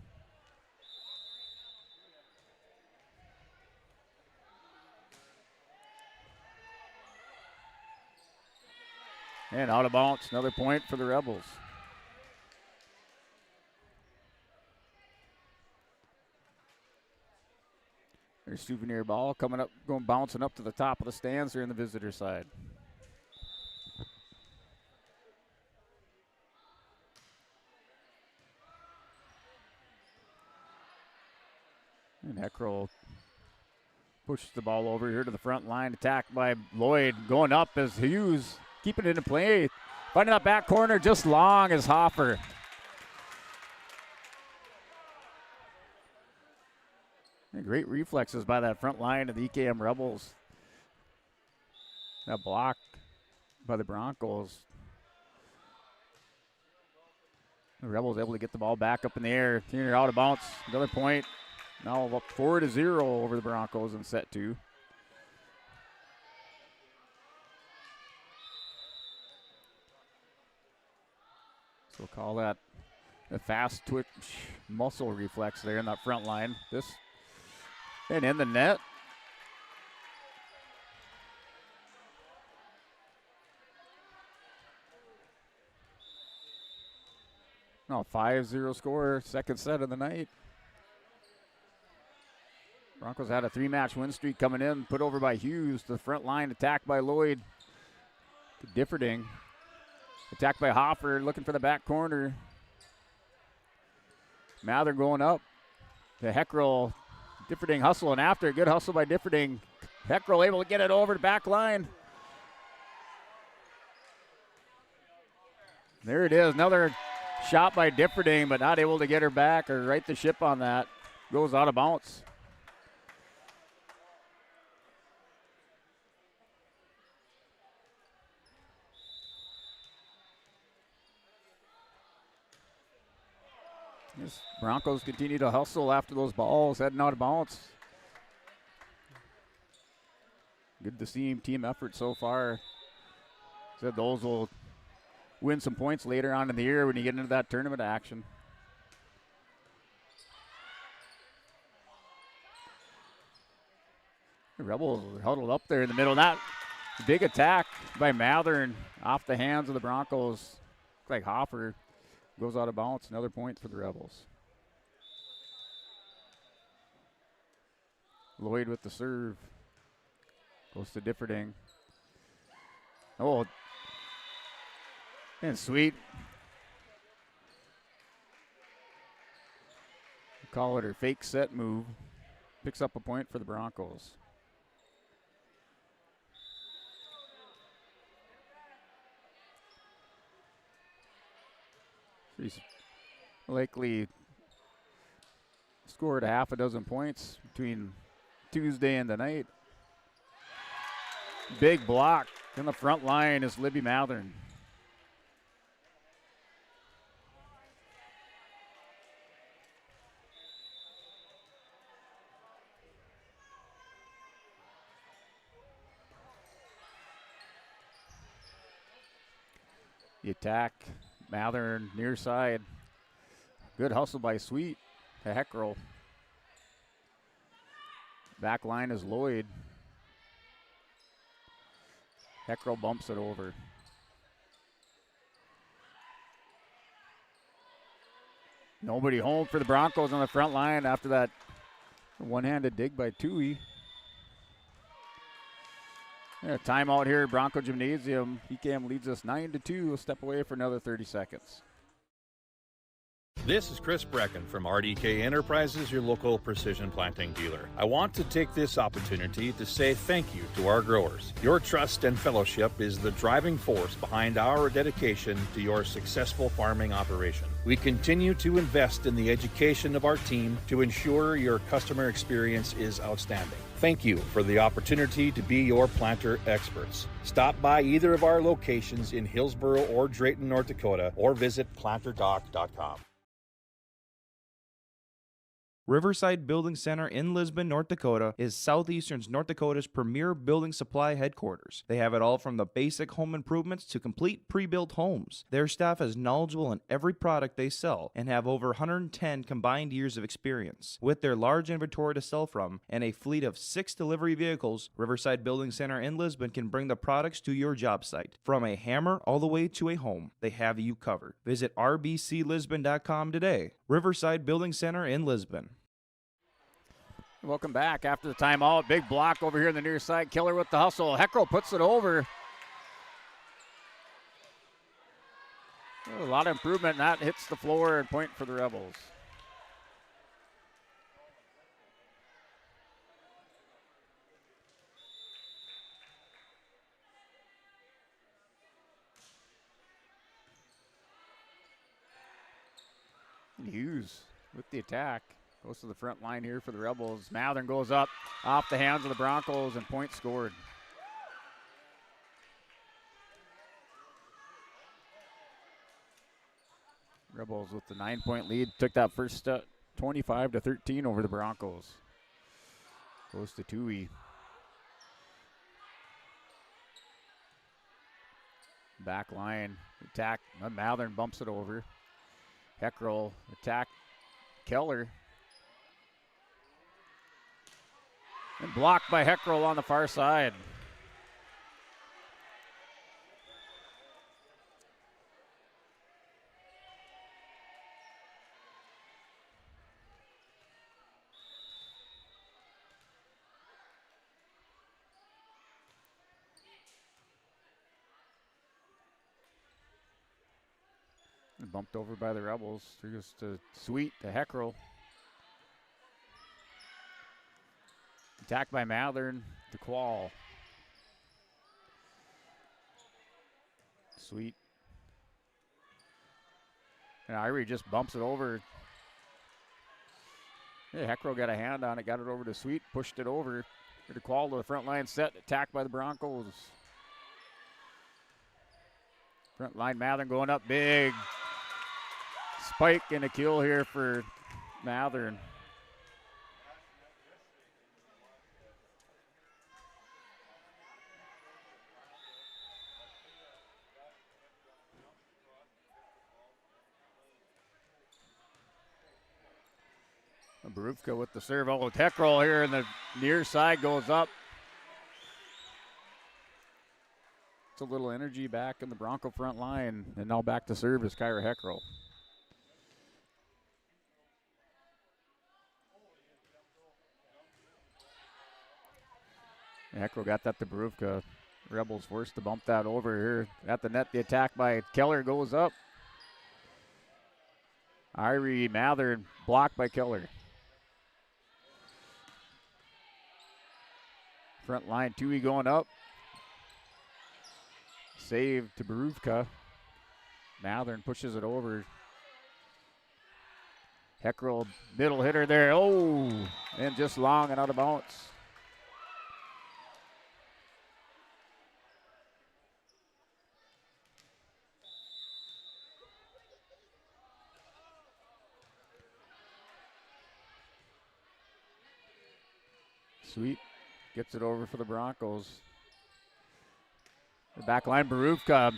And out of bounds, another point for the Rebels. There's souvenir ball coming up, bouncing up to the top of the stands here in the visitor side. And Heckrell pushes the ball over here to the front line. Attacked by Lloyd. Going up as Hughes keeping it in play. Finding that back corner just long as Hoffer. And great reflexes by that front line of the EKM Rebels. That block by the Broncos. The Rebels able to get the ball back up in the air. Here out of bounds. Another point. Now up 4-0 over the Broncos in set two. So we'll call that a fast twitch muscle reflex there in that front line. This and in the net. No, 5-0 score, second set of the night. Broncos had a 3-match win streak coming in, put over by Hughes to the front line, attacked by Lloyd to Differding. Attacked by Hoffer, looking for the back corner. Mather going up to Heckrell. Differding hustling after. Good hustle by Differding. Heckrell able to get it over the back line. There it is. Another shot by Differding, but not able to get her back or right the ship on that. Goes out of bounds. Yes, Broncos continue to hustle after those balls heading out of bounds. Good to see team effort so far. Said those will win some points later on in the year when you get into that tournament action. The Rebels are huddled up there in the middle. That big attack by Mathern off the hands of the Broncos. Looks like Hoffer goes out of bounds. Another point for the Rebels. Lloyd with the serve. Goes to Differding. Oh, and sweet. Call it her fake set move. Picks up a point for the Broncos. She's likely scored a half a dozen points between Tuesday and tonight. Big block in the front line is Libby Mathern. The attack, Mathern near side. Good hustle by Sweet to Heckrell. Back line is Lloyd. Heckrell bumps it over. Nobody home for the Broncos on the front line after that one-handed dig by Tui. Yeah, timeout here at Bronco Gymnasium. ECAM leads us 9-2. We'll step away for another 30 seconds. This is Chris Brecken from RDK Enterprises, your local precision planting dealer. I want to take this opportunity to say thank you to our growers. Your trust and fellowship is the driving force behind our dedication to your successful farming operation. We continue to invest in the education of our team to ensure your customer experience is outstanding. Thank you for the opportunity to be your planter experts. Stop by either of our locations in Hillsboro or Drayton, North Dakota, or visit planterdoc.com. Riverside Building Center in Lisbon, North Dakota is Southeastern North Dakota's premier building supply headquarters. They have it all from the basic home improvements to complete pre-built homes. Their staff is knowledgeable in every product they sell and have over 110 combined years of experience. With their large inventory to sell from and a fleet of 6 delivery vehicles, Riverside Building Center in Lisbon can bring the products to your job site. From a hammer all the way to a home, they have you covered. Visit rbclisbon.com today. Riverside Building Center in Lisbon. Welcome back after the timeout. Big block over here on the near side. Killer with the hustle. Heckrell puts it over. A lot of improvement. That hits the floor and point for the Rebels. And Hughes with the attack. Goes to the front line here for the Rebels. Mathern goes up off the hands of the Broncos and point scored. Rebels with the 9-point lead. Took that first step 25-13 over the Broncos. Goes to Tui. Back line attack. Mathern bumps it over. Heckrell attack. Keller. And blocked by Heckrell on the far side. Bumped over by the Rebels. Just to Sweet to Heckrell. Attacked by Mathern to Quall. Sweet. And Irie just bumps it over. Yeah, Heckrell got a hand on it, got it over to Sweet, pushed it over. To Quall to the front line set, attacked by the Broncos. Front line Mathern going up big. Spike and a kill here for Mathern. Barufka with the serve. Oh, Heckrell here in the near side goes up. It's a little energy back in the Bronco front line. And now back to serve is Kyra Heckrell. Heckrell got that to Barufka. Rebels forced to bump that over here. At the net, the attack by Keller goes up. Irie Mathern blocked by Keller. Front line, Tui going up. Save to Barufka. Mathern pushes it over. Heckrell, middle hitter there. Oh, and just long and out of bounds. Sweet gets it over for the Broncos. The back line, Barufka.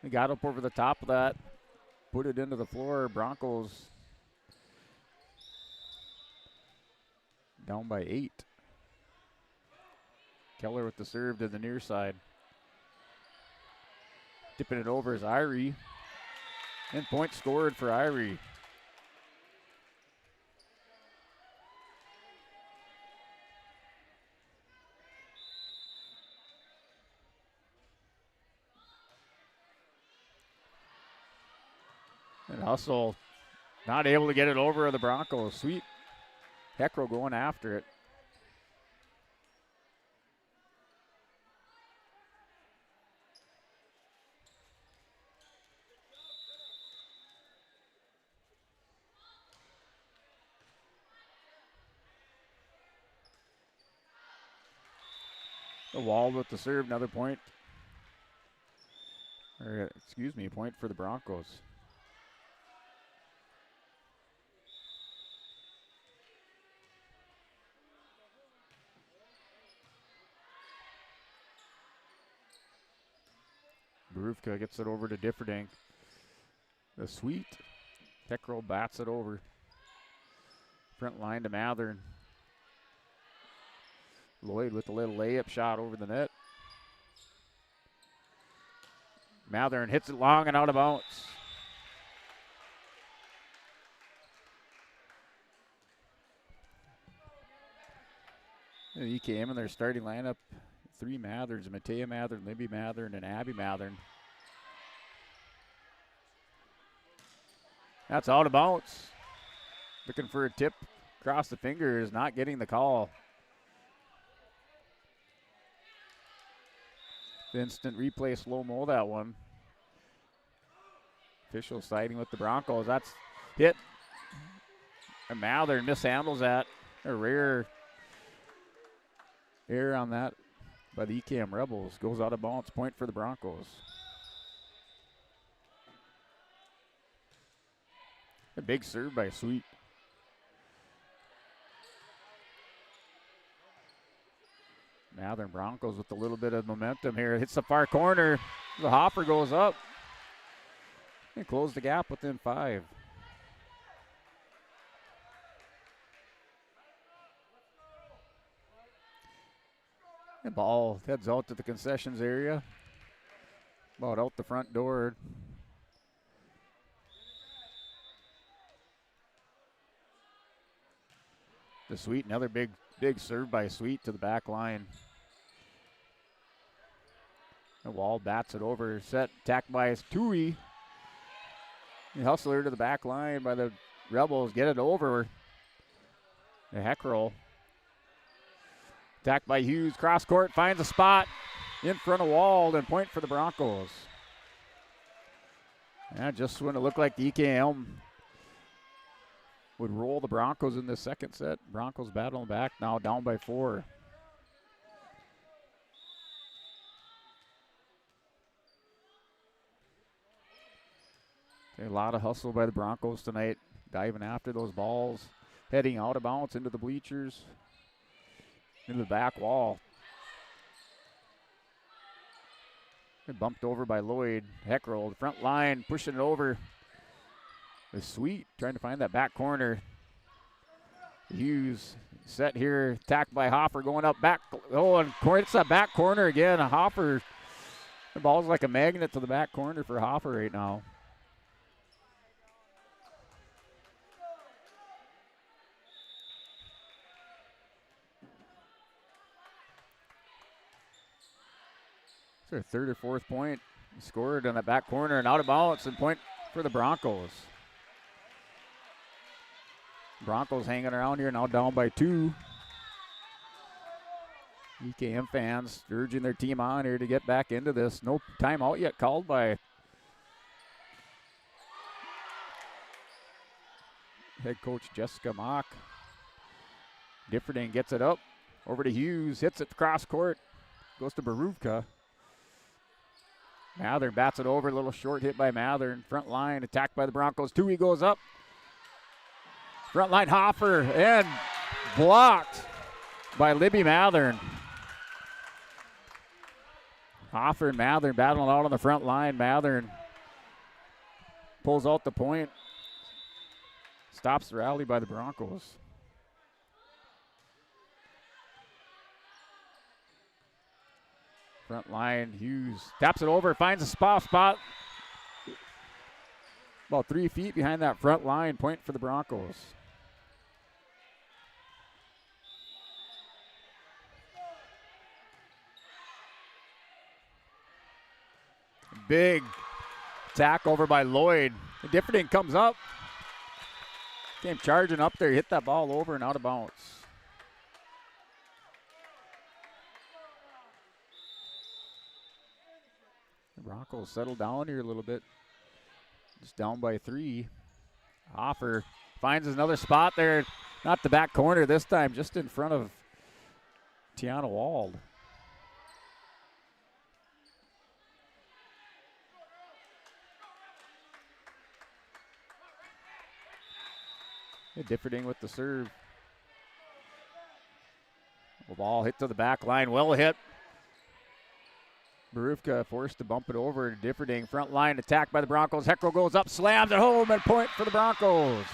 He got up over the top of that, put it into the floor. Broncos down by 8. Keller with the serve to the near side. Tipping it over is Irie. And point scored for Irie. And Hustle not able to get it over the Broncos. Sweet. Heckrell going after it. The Wall with the serve, another point. Or, excuse me, a point for the Broncos. Barufka gets it over to Differding. The Sweet. Heckrell bats it over. Front line to Mathern. Lloyd with a little layup shot over the net. Mathern hits it long and out of bounds. The EKM in their starting lineup. 3 Matherns, Matea Mathern, Libby Mathern, and Abby Mathern. That's out of bounds. Looking for a tip across the fingers, not getting the call. The instant replay slow-mo that one. Official siding with the Broncos. That's hit. And Mathern mishandles that. A rare error on that by the ECAM Rebels. Goes out of bounds. Point for the Broncos. A big serve by Sweet. Mathern Broncos with a little bit of momentum here. Hits the far corner. The hopper goes up. And close the gap within 5. The ball heads out to the concessions area. About out the front door. The Sweet, another big serve by Sweet to the back line. The Wall bats it over. Set, attacked by Tui. The hustler to the back line by the Rebels. Get it over. The Heckrell. Attacked by Hughes. Cross court. Finds a spot in front of Wall. And point for the Broncos. Yeah, just when it looked like the EKM would roll the Broncos in the second set. Broncos battling back. Now down by 4. A lot of hustle by the Broncos tonight, diving after those balls, heading out of bounds into the bleachers, into the back wall. And bumped over by Lloyd. Heckrell, the front line, pushing it over. The Sweet trying to find that back corner. Hughes set here, attacked by Hoffer, going up back. Oh, and it's that back corner again. Hoffer, the ball's like a magnet to the back corner for Hoffer right now. It's their third or fourth point scored on that back corner and out of bounds, and point for the Broncos. Broncos hanging around here, now down by 2. EKM fans urging their team on here to get back into this. No timeout yet called by head coach Jessica Mock. Differding gets it up over to Hughes, hits it cross court, goes to Baruvka. Mather bats it over, a little short hit by Mather. In front line, attacked by the Broncos. Tui goes up. Front line Hoffer, and blocked by Libby Mathern. Hoffer and Mathern battling out on the front line. Mathern pulls out the point. Stops the rally by the Broncos. Front line, Hughes taps it over, finds a spot. About 3 feet behind that front line. Point for the Broncos. Big attack over by Lloyd. Differding comes up. Came charging up there, hit that ball over and out of bounds. The Broncos settle down here a little bit. Just down by 3. Hoffer finds another spot there. Not the back corner this time, just in front of Tiana Wald. Differding with the serve. The ball hit to the back line, well hit. Barufka forced to bump it over to Differding. Front line attack by the Broncos. Heckrell goes up, slams it home, and point for the Broncos.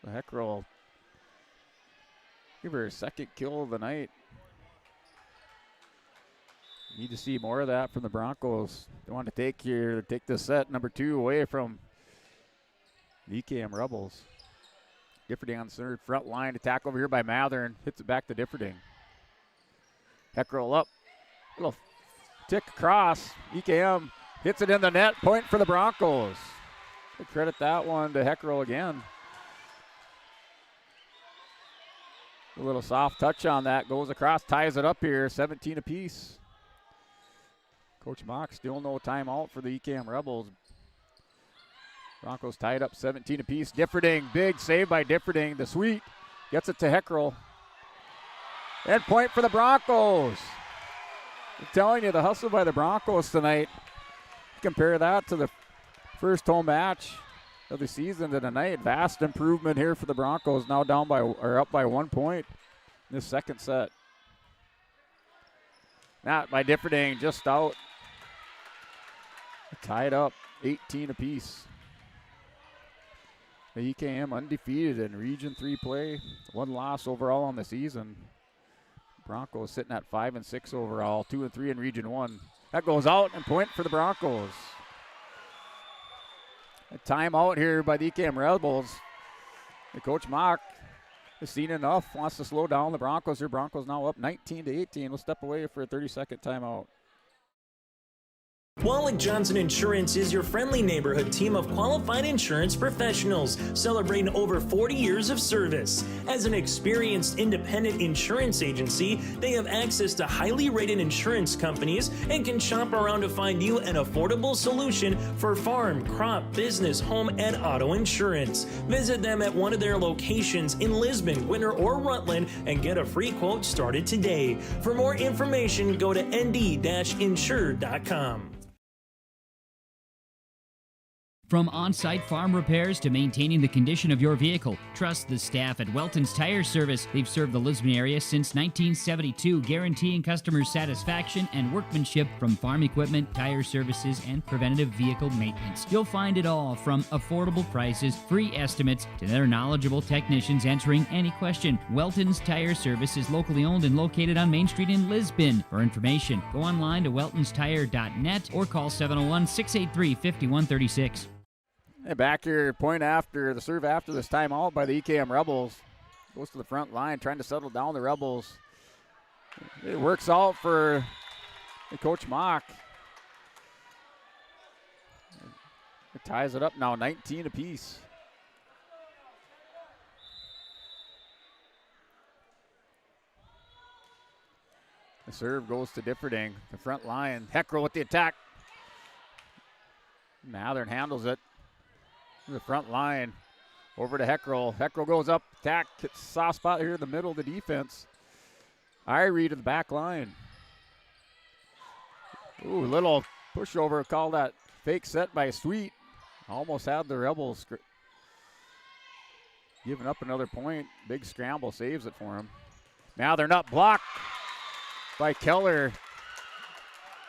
The Heckrell give her a second kill of the night. Need to see more of that from the Broncos. They want to take this set number 2 away from the EKM Rebels. Differding on third, front line attack over here by Mather, and hits it back to Differding. Heckrell up, little tick across. EKM hits it in the net. Point for the Broncos. We'll credit that one to Heckrell again. A little soft touch on that, goes across, ties it up here, 17 apiece. Coach Mock still no timeout for the EKM Rebels. Broncos tied up 17 apiece. Differding, big save by Differding. The Sweet gets it to Heckrell. And point for the Broncos. I'm telling you, the hustle by the Broncos tonight. Compare that to the first home match of the season to tonight. Vast improvement here for the Broncos. Now up by 1 point in this second set. Not by Differding, just out. Tied up 18 apiece. The EKM undefeated in Region 3 play. 1 loss overall on the season. Broncos sitting at 5-6 overall. 2-3 in Region 1. That goes out, and point for the Broncos. A timeout here by the EKM Rebels. The Coach Mock has seen enough, wants to slow down the Broncos here. Broncos now up 19-18. We'll step away for a 30-second timeout. Wallach Johnson Insurance is your friendly neighborhood team of qualified insurance professionals celebrating over 40 years of service. As an experienced independent insurance agency, they have access to highly rated insurance companies and can shop around to find you an affordable solution for farm, crop, business, home, and auto insurance. Visit them at one of their locations in Lisbon, Winter, or Rutland and get a free quote started today. For more information, go to nd-insure.com. From on-site farm repairs to maintaining the condition of your vehicle, trust the staff at Welton's Tire Service. They've served the Lisbon area since 1972, guaranteeing customers satisfaction and workmanship from farm equipment, tire services, and preventative vehicle maintenance. You'll find it all from affordable prices, free estimates, to their knowledgeable technicians answering any question. Welton's Tire Service is locally owned and located on Main Street in Lisbon. For information, go online to weltonstire.net or call 701-683-5136. Hey, back here, point after the serve after this timeout by the EKM Rebels. Goes to the front line, trying to settle down the Rebels. It works out for Coach Mock. It ties it up now, 19 apiece. The serve goes to Differding, the front line. Heckrell with the attack. Mathern handles it. The front line over to Heckrell. Heckrell goes up, attack, hits soft spot here in the middle of the defense. Irie to the back line. Ooh, little pushover, call that fake set by Sweet. Almost had the Rebels giving up another point. Big scramble saves it for him. Now they're not blocked by Keller.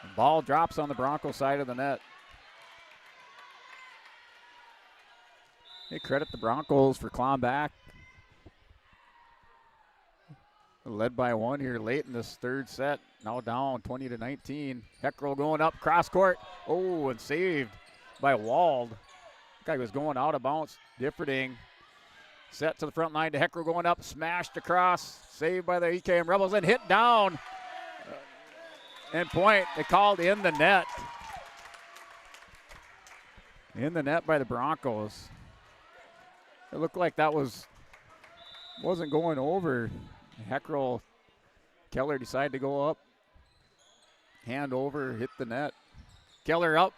The ball drops on the Broncos side of the net. They credit the Broncos for clawing back. Led by one here late in this third set. Now down 20-19. Heckrell going up cross court. Oh, and saved by Wald. Guy was going out of bounds. Differding. Set to the front line to Heckrell going up. Smashed across. Saved by the EKM Rebels and hit down. And point. They called in the net. In the net by the Broncos. It looked like that wasn't going over. Heckrell, Keller decided to go up. Hand over, hit the net. Keller up.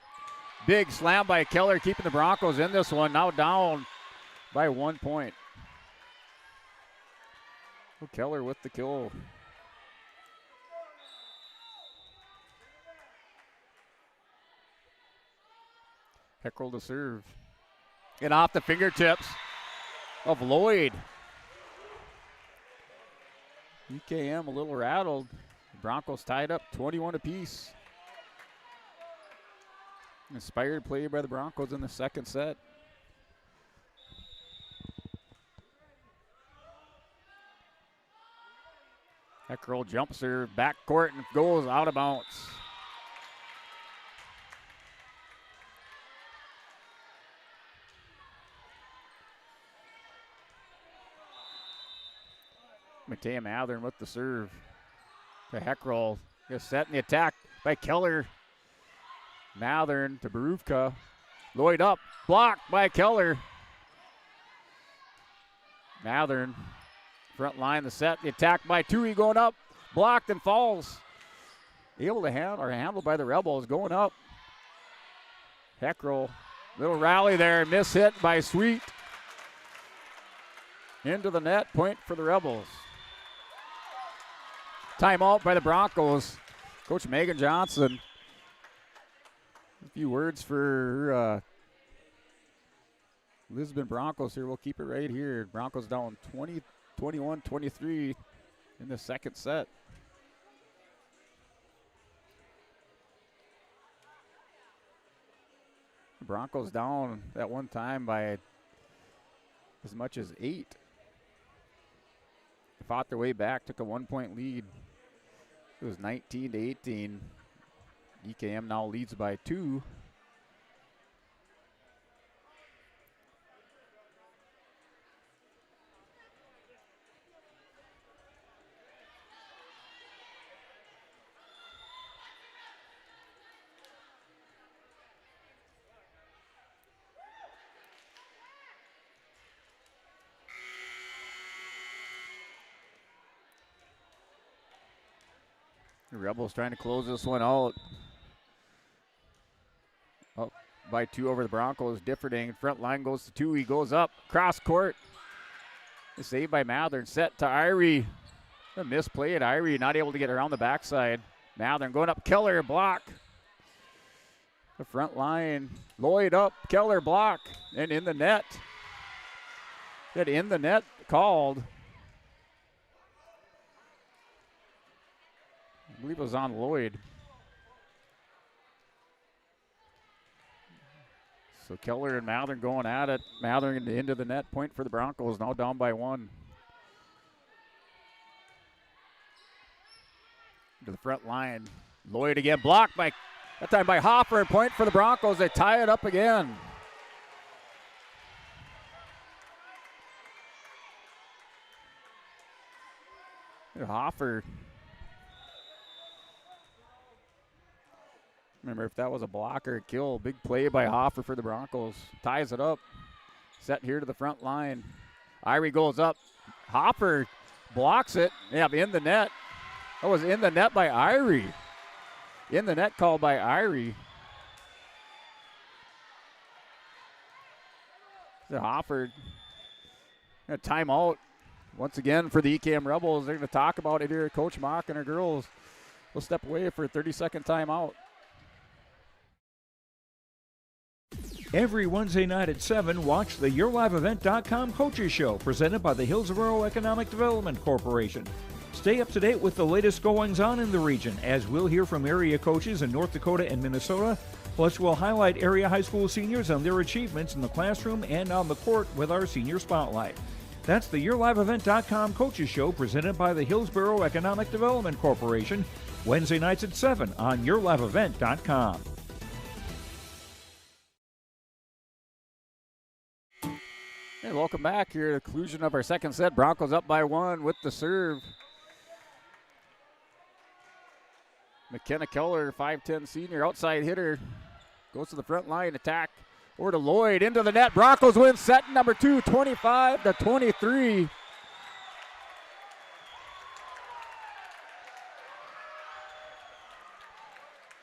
Big slam by Keller, keeping the Broncos in this one. Now down by 1 point. Oh, Keller with the kill. Heckrell to serve. And off the fingertips of Lloyd. EKM a little rattled. Broncos tied up 21 apiece. Inspired play by the Broncos in the second set. Heckrell jump serve, back court, and goes out of bounds. Matea Mathern with the serve. To Heckrell. Just set in the attack by Keller. Mathern to Beruvka. Lloyd up. Blocked by Keller. Mathern. Front line, the set. The attack by Tui going up. Blocked and falls. Able to handled by the Rebels. Going up. Heckrell. Little rally there. Miss hit by Sweet. Into the net. Point for the Rebels. Timeout by the Broncos. Coach Megan Johnson. A few words for Lisbon Broncos here. We'll keep it right here. Broncos down 21-23 in the second set. The Broncos down at one time by as much as 8. Fought their way back, took a 1-point lead. It was 19-18. EKM now leads by 2. The Rebels trying to close this one out. Up by 2 over the Broncos. Differting. Front line goes to 2. He goes up. Cross court. Saved by Mathern. Set to Irie. A misplay at Irie. Not able to get around the backside. Mathern going up. Keller block. The front line. Lloyd up. Keller block. And in the net. That in the net called. I believe it was on Lloyd. So Keller and Mathern going at it. Mathern into the net. Point for the Broncos. Now down by 1. To the front line. Lloyd again. Blocked by, that time by Hoffer. Point for the Broncos. They tie it up again. Hoffer. Remember, if that was a block or a kill, big play by Hoffer for the Broncos. Ties it up. Set here to the front line. Irie goes up. Hoffer blocks it. Yeah, in the net. That was in the net by Irie. In the net called by Irie. Hoffer. A timeout. Once again for the EKM Rebels. They're going to talk about it here. Coach Mock and her girls will step away for a 30-second timeout. Every Wednesday night at 7, watch the YourLiveEvent.com Coaches Show presented by the Hillsborough Economic Development Corporation. Stay up to date with the latest goings-on in the region, as we'll hear from area coaches in North Dakota and Minnesota. Plus, we'll highlight area high school seniors and their achievements in the classroom and on the court with our Senior Spotlight. That's the YourLiveEvent.com Coaches Show presented by the Hillsborough Economic Development Corporation, Wednesday nights at 7 on YourLiveEvent.com. Hey, welcome back here to the conclusion of our second set. Broncos up by 1 with the serve. McKenna Keller, 5'10 senior, outside hitter. Goes to the front line, attack. Over to Lloyd, into the net. Broncos win set number 2, 25-23.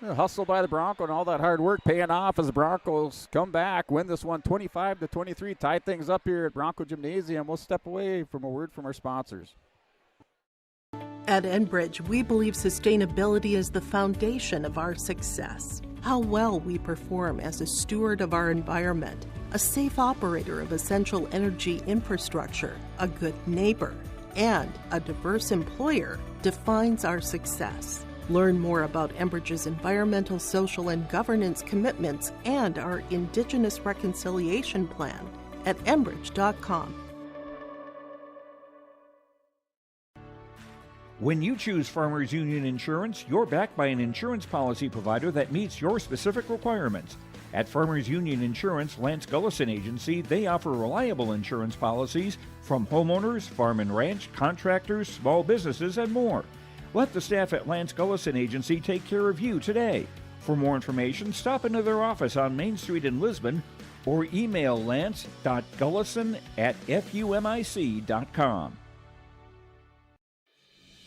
A hustle by the Bronco and all that hard work paying off as the Broncos come back, win this one 25-23. Tie things up here at Bronco Gymnasium. We'll step away from a word from our sponsors. At Enbridge, we believe sustainability is the foundation of our success. How well we perform as a steward of our environment, a safe operator of essential energy infrastructure, a good neighbor, and a diverse employer defines our success. Learn more about Enbridge's environmental, social, and governance commitments and our Indigenous Reconciliation Plan at enbridge.com. When you choose Farmers Union Insurance, you're backed by an insurance policy provider that meets your specific requirements. At Farmers Union Insurance, Lance Gullison Agency, they offer reliable insurance policies from homeowners, farm and ranch, contractors, small businesses, and more. Let the staff at Lance Gullison Agency take care of you today. For more information, stop into their office on Main Street in Lisbon or email lance.gullison@fumic.com.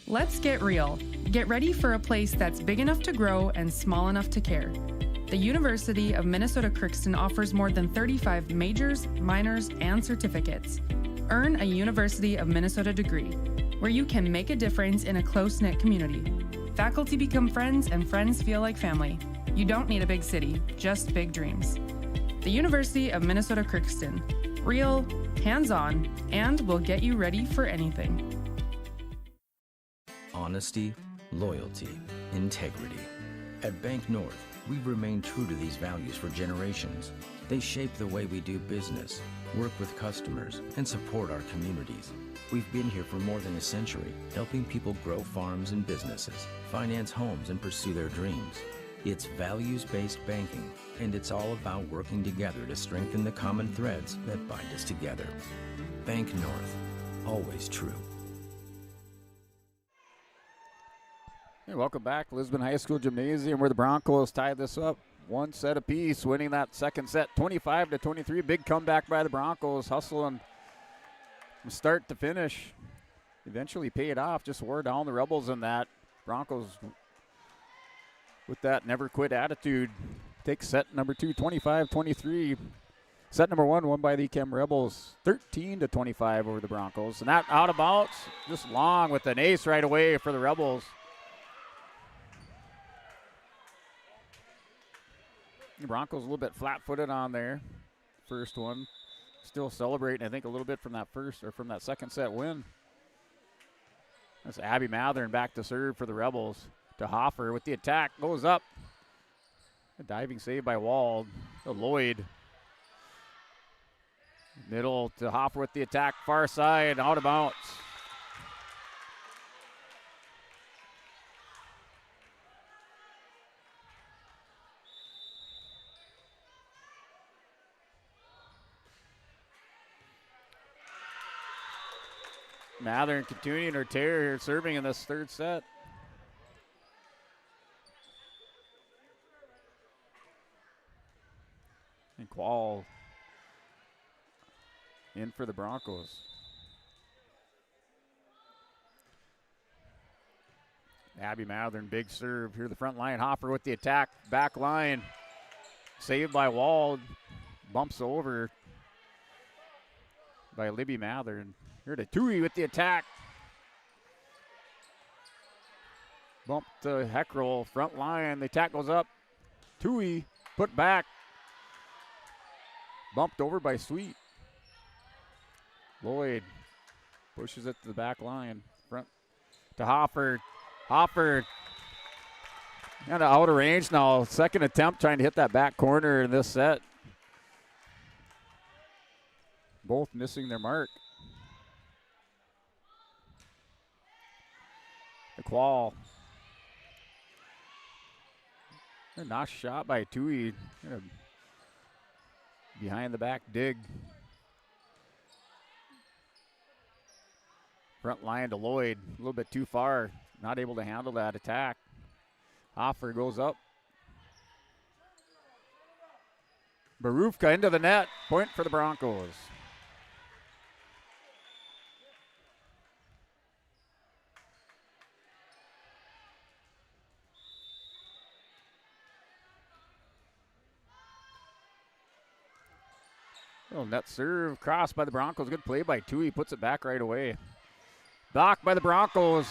Let's get real. Get ready for a place that's big enough to grow and small enough to care. The University of Minnesota Crookston offers more than 35 majors, minors, and certificates. Earn a University of Minnesota degree, where you can make a difference in a close-knit community. Faculty become friends and friends feel like family. You don't need a big city, just big dreams. The University of Minnesota Crookston. Real, hands-on, and will get you ready for anything. Honesty, loyalty, integrity. At Bank North, we've remained true to these values for generations. They shape the way we do business, work with customers, and support our communities. We've been here for more than a century, helping people grow farms and businesses, finance homes, and pursue their dreams. It's values-based banking, and it's all about working together to strengthen the common threads that bind us together. Bank North, always true. Hey, welcome back, Lisbon High School Gymnasium, where the Broncos tied this up. One set apiece, winning that second set, 25-23. Big comeback by the Broncos, hustling from start to finish. Eventually paid off, just wore down the Rebels in that. Broncos with that never quit attitude, takes set number 2, 25-23. Set number 1 won by the Chem Rebels, 13-25 over the Broncos. And that out of bounds, just long with an ace right away for the Rebels. The Broncos a little bit flat-footed on there. First one, still celebrating, I think, a little bit from that first or from that second set win. That's Abby Mathern back to serve for the Rebels. To Hoffer with the attack, goes up. A diving save by Wald. To Lloyd. Middle to Hoffer with the attack, far side, out of bounds. Mathern continuing her tear here, serving in this third set. And Qual in for the Broncos. Abby Mathern, big serve here, the front line. Hoffer with the attack, back line. Saved by Wald. Bumps over by Libby Mathern. Here to Tui with the attack. Bump to Heckrell, front line. The attack goes up. Tui put back. Bumped over by Sweet. Lloyd pushes it to the back line. Front to Hoffer. Hoffer kind of out of range now. Second attempt trying to hit that back corner in this set. Both missing their mark. The Qual. A nice shot by Tui. Behind the back dig. Front line to Lloyd. A little bit too far. Not able to handle that attack. Hoffer goes up. Barufka into the net. Point for the Broncos. Little net serve, cross by the Broncos. Good play by Tui. Puts it back right away. Blocked by the Broncos.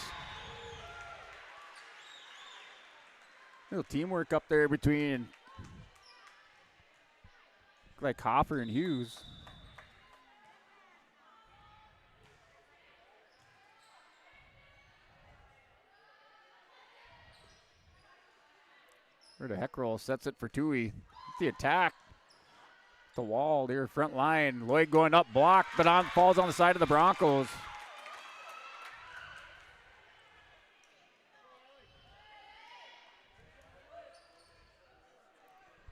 Little teamwork up there between like Hoffer and Hughes. Where the Heckrell sets it for Tui. The attack. The wall there, front line. Lloyd going up, blocked, but falls on the side of the Broncos.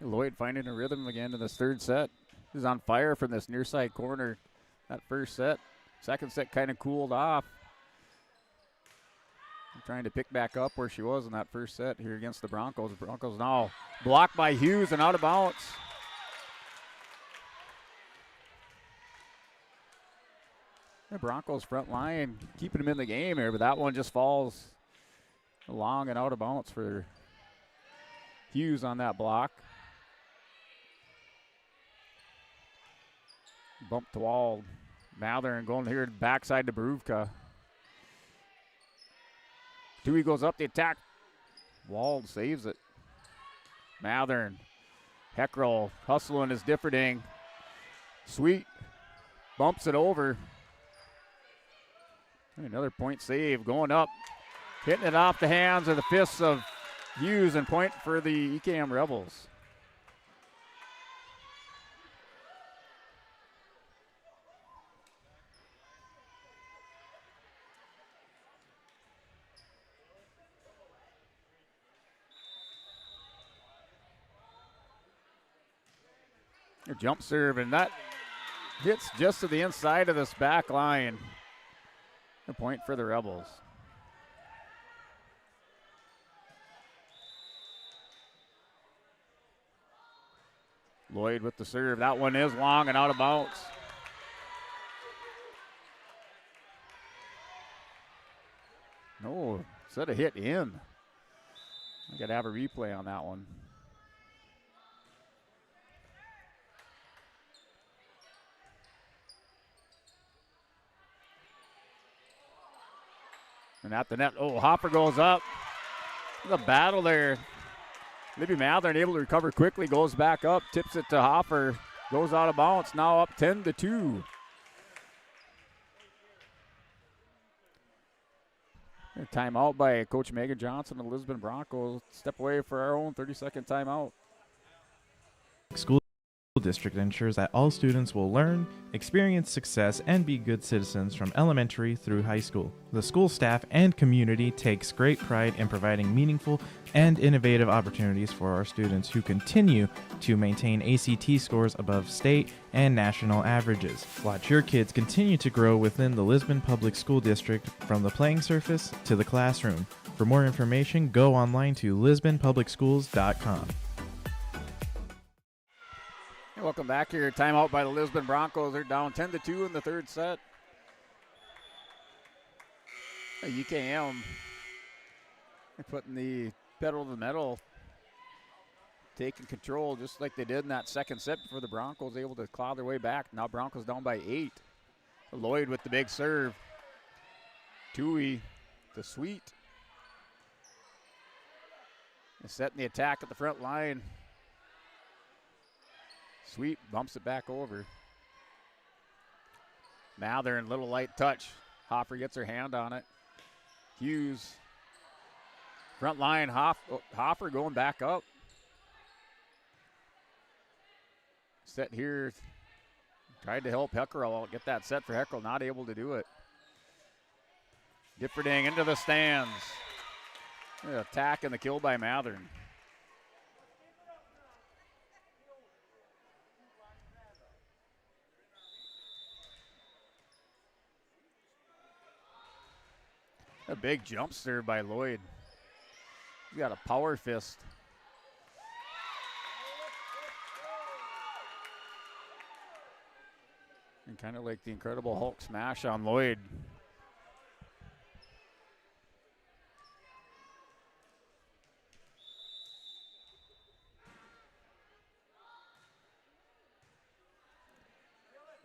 Lloyd finding a rhythm again in this third set. He's on fire from this near side corner. That first set. Second set kind of cooled off. Trying to pick back up where she was in that first set here against the Broncos. The Broncos now blocked by Hughes and out of bounds. The Broncos front line keeping them in the game here, but that one just falls long and out of bounds for Hughes on that block. Bump to Wald. Mathern going here backside to Barufka. Tui goes up the attack. Wald saves it. Mathern. Heckrell hustling is different. Sweet bumps it over. Another point save going up. Hitting it off the hands or the fists of Hughes and point for the EKM Rebels. A jump serve, and that hits just to the inside of this back line. A point for the Rebels. Lloyd with the serve. That one is long and out of bounds. No, said a hit in. I got to have a replay on that one. And at the net, Hopper goes up. There's a battle there. Libby Mathern able to recover quickly, goes back up, tips it to Hopper, goes out of bounds, now up 10-2. A timeout by Coach Megan Johnson of the Lisbon Broncos. Step away for our own 30-second timeout. School district ensures that all students will learn, experience success, and be good citizens from elementary through high school. The school staff and community takes great pride in providing meaningful and innovative opportunities for our students who continue to maintain ACT scores above state and national averages. Watch your kids continue to grow within the Lisbon Public School District from the playing surface to the classroom. For more information, go online to lisbonpublicschools.com. Welcome back here. Timeout by the Lisbon Broncos. They're down 10-2 in the third set. UKM, they're putting the pedal to the metal, taking control just like they did in that second set before the Broncos able to claw their way back. Now Broncos down by 8. Lloyd with the big serve. Tui, the sweet. And setting the attack at the front line. Sweet bumps it back over. Mathern, little light touch. Hopper gets her hand on it. Hughes. Front line, Hopper going back up. Set here. Tried to help Heckerl out, get that set for Heckerl, not able to do it. Differding into the stands. Attack and the kill by Mathern. A big jump serve by Lloyd. He's got a power fist. And kind of like the Incredible Hulk smash on Lloyd.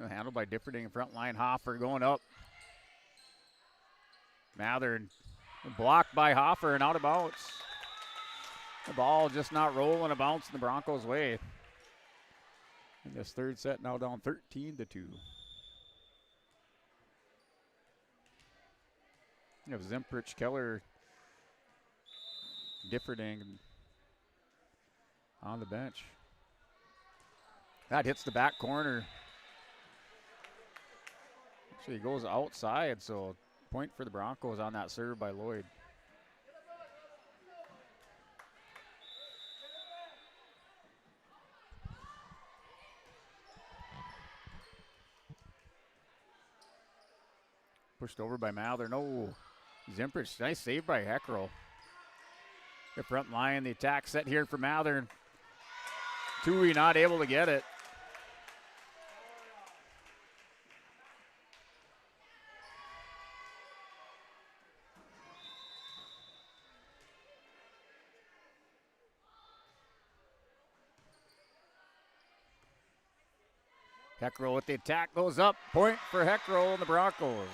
Handled by Differding, front line. Hoffer going up. Mathern blocked by Hoffer and out of bounds. The ball just not rolling, a bounce in the Broncos' way. In this third set, now down 13-2. You have Zemprich, Keller, Differding on the bench. That hits the back corner. Actually, he goes outside, so point for the Broncos on that serve by Lloyd. Pushed over by Mather. No. Zemprich, nice save by Heckerl. The front line, the attack set here for Mather. Tui not able to get it. Heckerl with the attack goes up. Point for Heckerl and the Broncos.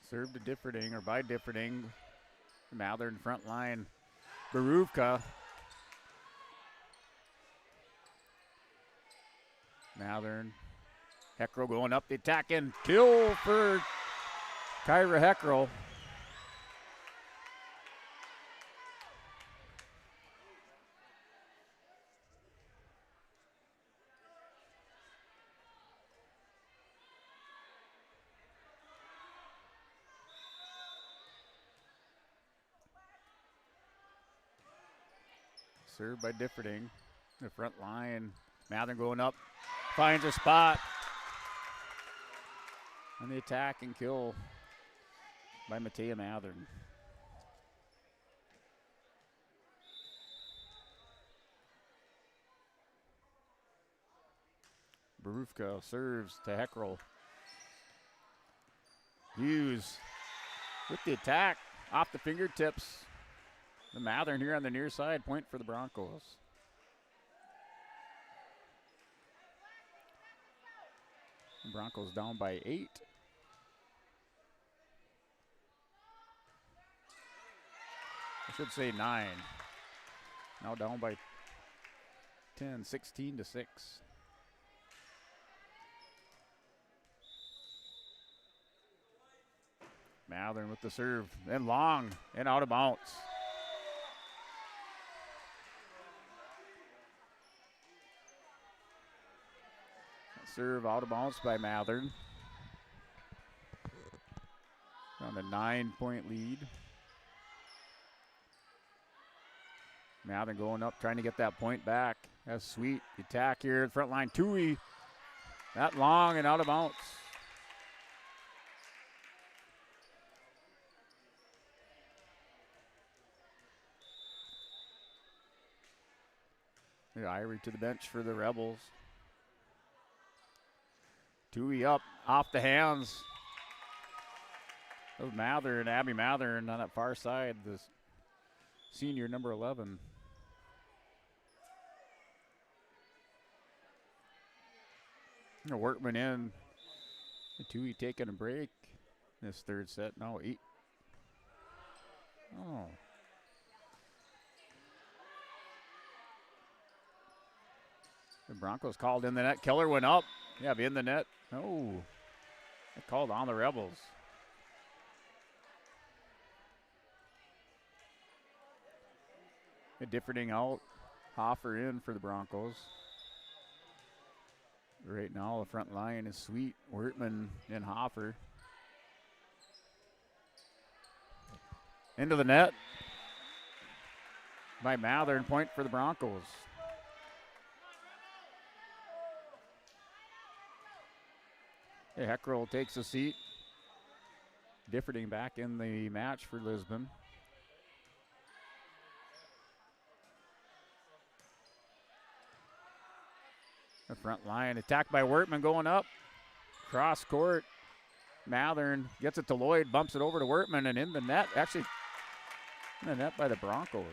Served to Differding, or by Differding. Mather in front line. Beruvka. Mathern. Heckerl going up the attack and kill for Kyra Heckerl. Served by Differding. The front line. Mathern going up. Finds her spot. And the attack and kill by Matea Mathern. Barufka serves to Heckrell. Hughes with the attack off the fingertips. The Mathern here on the near side, point for the Broncos. The Broncos down by 8. I should say 9. Now down by 10, 16-6. Mathern with the serve, and long, and out of bounds. Serve out of bounds by Mathern. On a 9-point lead. Mathern going up, trying to get that point back. That's Sweet. The attack here, front line. Tui. That long and out of bounds. The Irie to the bench for the Rebels. Tui up, off the hands of Mathern, Abby Mathern on that far side, the senior number 11. Workman in. Tui taking a break. This third set, now 8. Oh. The Broncos called in the net. Keller went up. Yeah, be in the net. Oh, they called on the Rebels. Differting out. Hoffer in for the Broncos. Right now, the front line is Sweet, Wertman, and Hoffer. Into the net by Mathern, point for the Broncos. Hey, Heckrell takes a seat. Differting back in the match for Lisbon. The front line attacked by Wertman going up. Cross court. Mathern gets it to Lloyd, bumps it over to Wertman, and in the net. Actually, in the net by the Broncos.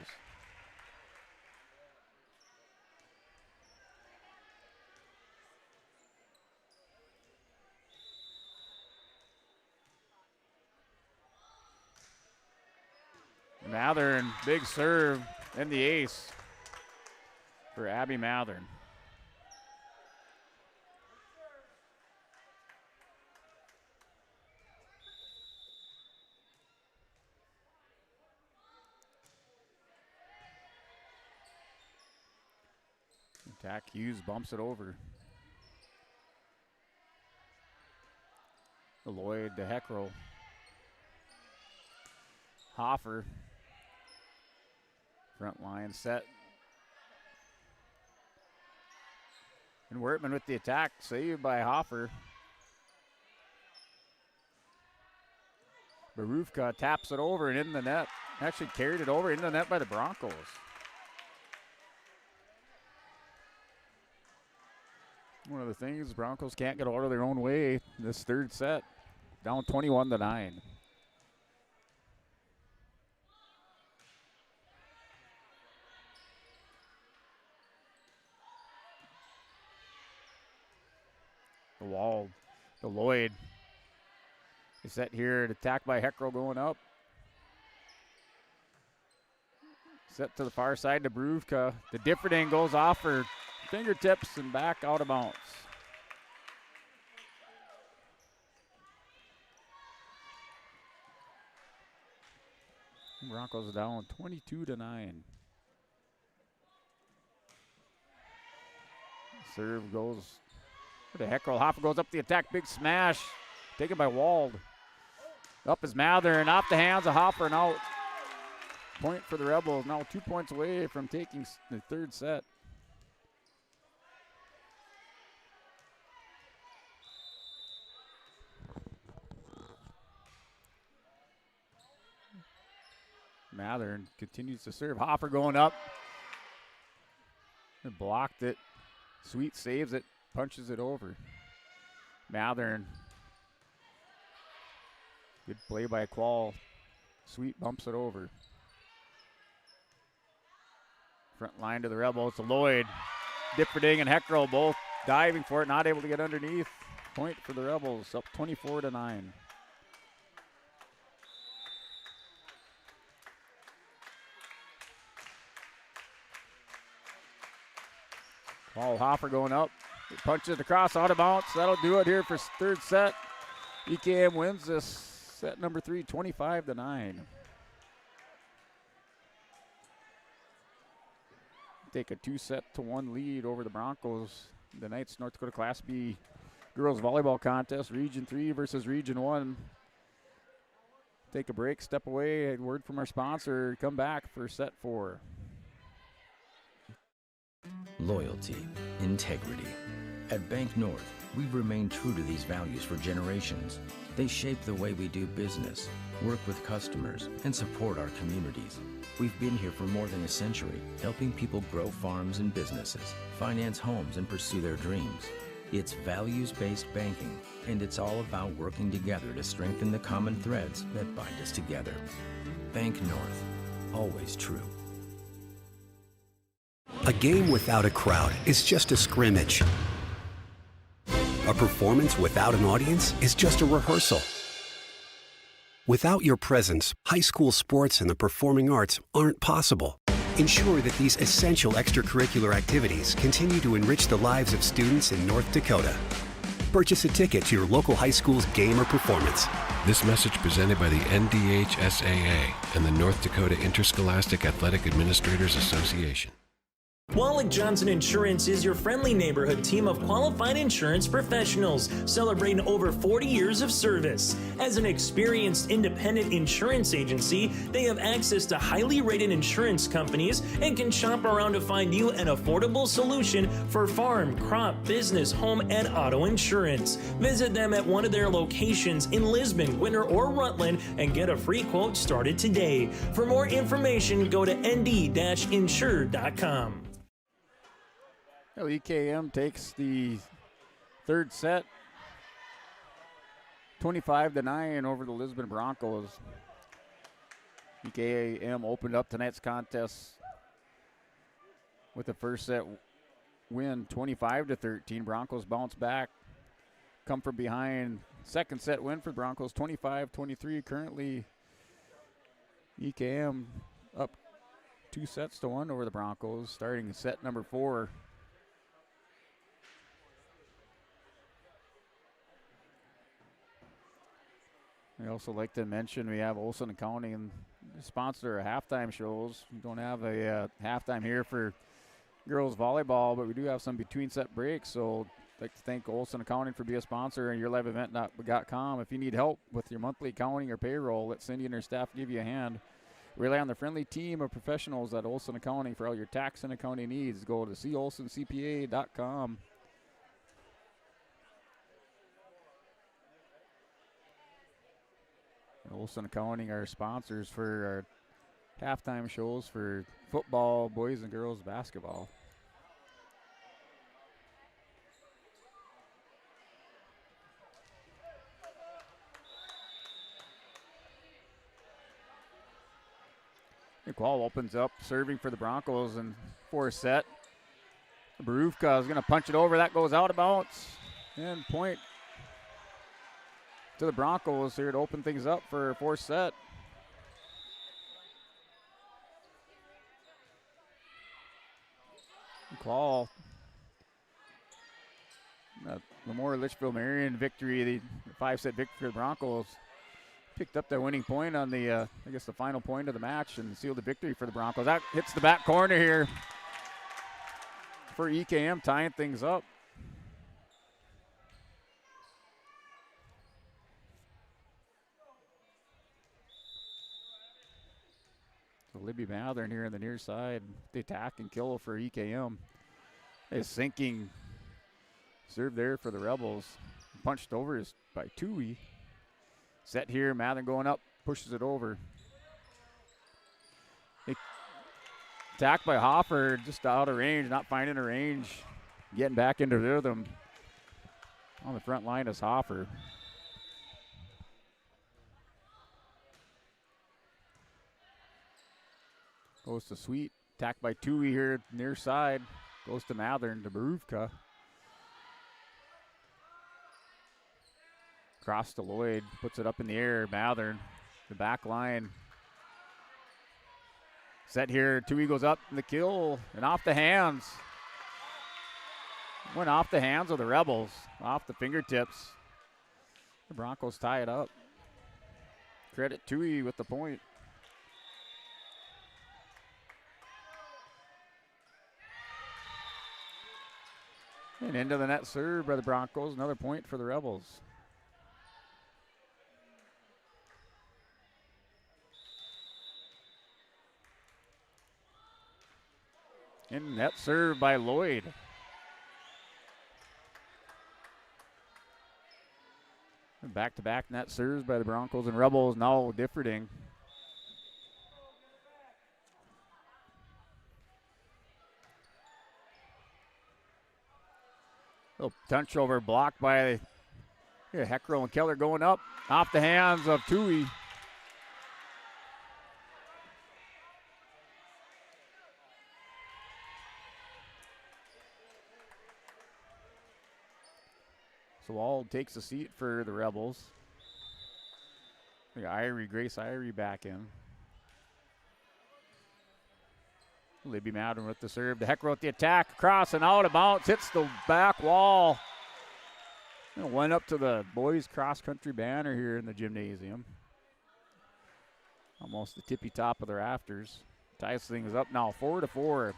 Mathern, big serve, and the ace for Abby Mathern. Attack Hughes bumps it over. Lloyd to Heckrell. Hoffer. Front line set. And Wertman with the attack, saved by Hoffer. Barufka taps it over and in the net. Actually carried it over into the net by the Broncos. One of the things, Broncos can't get out of their own way this third set. Down 21-9. The wall, the Lloyd is set here. Attacked by Heckrell going up. Set to the far side to Barufka. The Differding goes off for fingertips and back out of bounds. Broncos down 22-9. Serve goes to Heckrell. Hoffer goes up the attack. Big smash. Taken by Wald. Up is Mather and off the hands of Hoffer and out. Point for the Rebels. Now 2 points away from taking the third set. Mathern continues to serve. Hoffer going up. And blocked it. Sweet saves it. punches it over. Mathern. Good play by Quall. Sweet bumps it over. Front line to the Rebels to Lloyd. Differding and Heckrell both diving for it, not able to get underneath. Point for the Rebels, up 24-9. Paul Hopper going up. He punches it across, out of bounds. That'll do it here for third set. EKM wins this set number 3, 25-9. Take a 2-1 lead over the Broncos. Tonight's North Dakota Class B girls volleyball contest, Region 3 versus Region 1. Take a break, step away, a word from our sponsor, come back for set 4. Loyalty, integrity. At Bank North, we've remained true to these values for generations. They shape the way we do business, work with customers, and support our communities. We've been here for more than a century, helping people grow farms and businesses, finance homes, and pursue their dreams. It's values-based banking, and it's all about working together to strengthen the common threads that bind us together. Bank North, always true. A game without a crowd is just a scrimmage. A performance without an audience is just a rehearsal. Without your presence, high school sports and the performing arts aren't possible. Ensure that these essential extracurricular activities continue to enrich the lives of students in North Dakota. Purchase a ticket to your local high school's game or performance. This message presented by the NDHSAA and the North Dakota Interscholastic Athletic Administrators Association. Wallach Johnson Insurance is your friendly neighborhood team of qualified insurance professionals celebrating over 40 years of service. As an experienced independent insurance agency, they have access to highly rated insurance companies and can shop around to find you an affordable solution for farm, crop, business, home, and auto insurance. Visit them at one of their locations in Lisbon, Winter, or Rutland and get a free quote started today. For more information, go to nd-insure.com. Well, EKM takes the third set, 25-9 over the Lisbon Broncos. EKM opened up tonight's contest with the first set win, 25-13. Broncos bounce back, come from behind. Second set win for the Broncos, 25-23. Currently, EKM up 2-1 over the Broncos, starting set number 4. I also like to mention we have Olson County and sponsor our halftime shows. We don't have a halftime here for girls volleyball, but we do have some between set breaks. So I'd like to thank Olson Accounting for being a sponsor and yourliveevent.com. If you need help with your monthly accounting or payroll, let Cindy and her staff give you a hand. Rely on the friendly team of professionals at Olson Accounting for all your tax and accounting needs. Go to colsoncpa.com. Olson Accounting are sponsors for our halftime shows for football, boys and girls basketball. Quall opens up, serving for the Broncos in fourth set. Barufka is going to punch it over. That goes out of bounds. And point to the Broncos here to open things up for fourth set. Quall. The more Litchfield Marion victory, the 5-set victory for the Broncos. Picked up that winning point on the, I guess, the final point of the match and sealed the victory for the Broncos. That hits the back corner here for EKM, tying things up. So Libby Mathern here on the near side, the attack and kill for EKM. A sinking serve there for the Rebels. Punched over is by Tui. Set here, Mathern going up, pushes it over. Attacked by Hoffer, just out of range, not finding a range. Getting back into rhythm. On the front line is Hoffer. Goes to Sweet. Attacked by Tui here near side. Goes to Mathern to Baruvka. Cross to Lloyd. Puts it up in the air. Mathern. The back line. Set here. Tui goes up in the kill. And off the hands. Went off the hands of the Rebels. Off the fingertips. The Broncos tie it up. Credit Tui with the point. And into the net serve by the Broncos. Another point for the Rebels. In net serve by Lloyd. Back-to-back net serves by the Broncos and Rebels, now differing. Little potential over blocked by Heckrow and Keller going up. Off the hands of Tui. So Wald takes a seat for the Rebels. Grace Irie back in. Libby Madden with the serve. The Heckrow with the attack. Across and out of bounds. Hits the back wall. And went up to the boys cross-country banner here in the gymnasium. Almost the tippy top of the rafters. Ties things up now 4-4.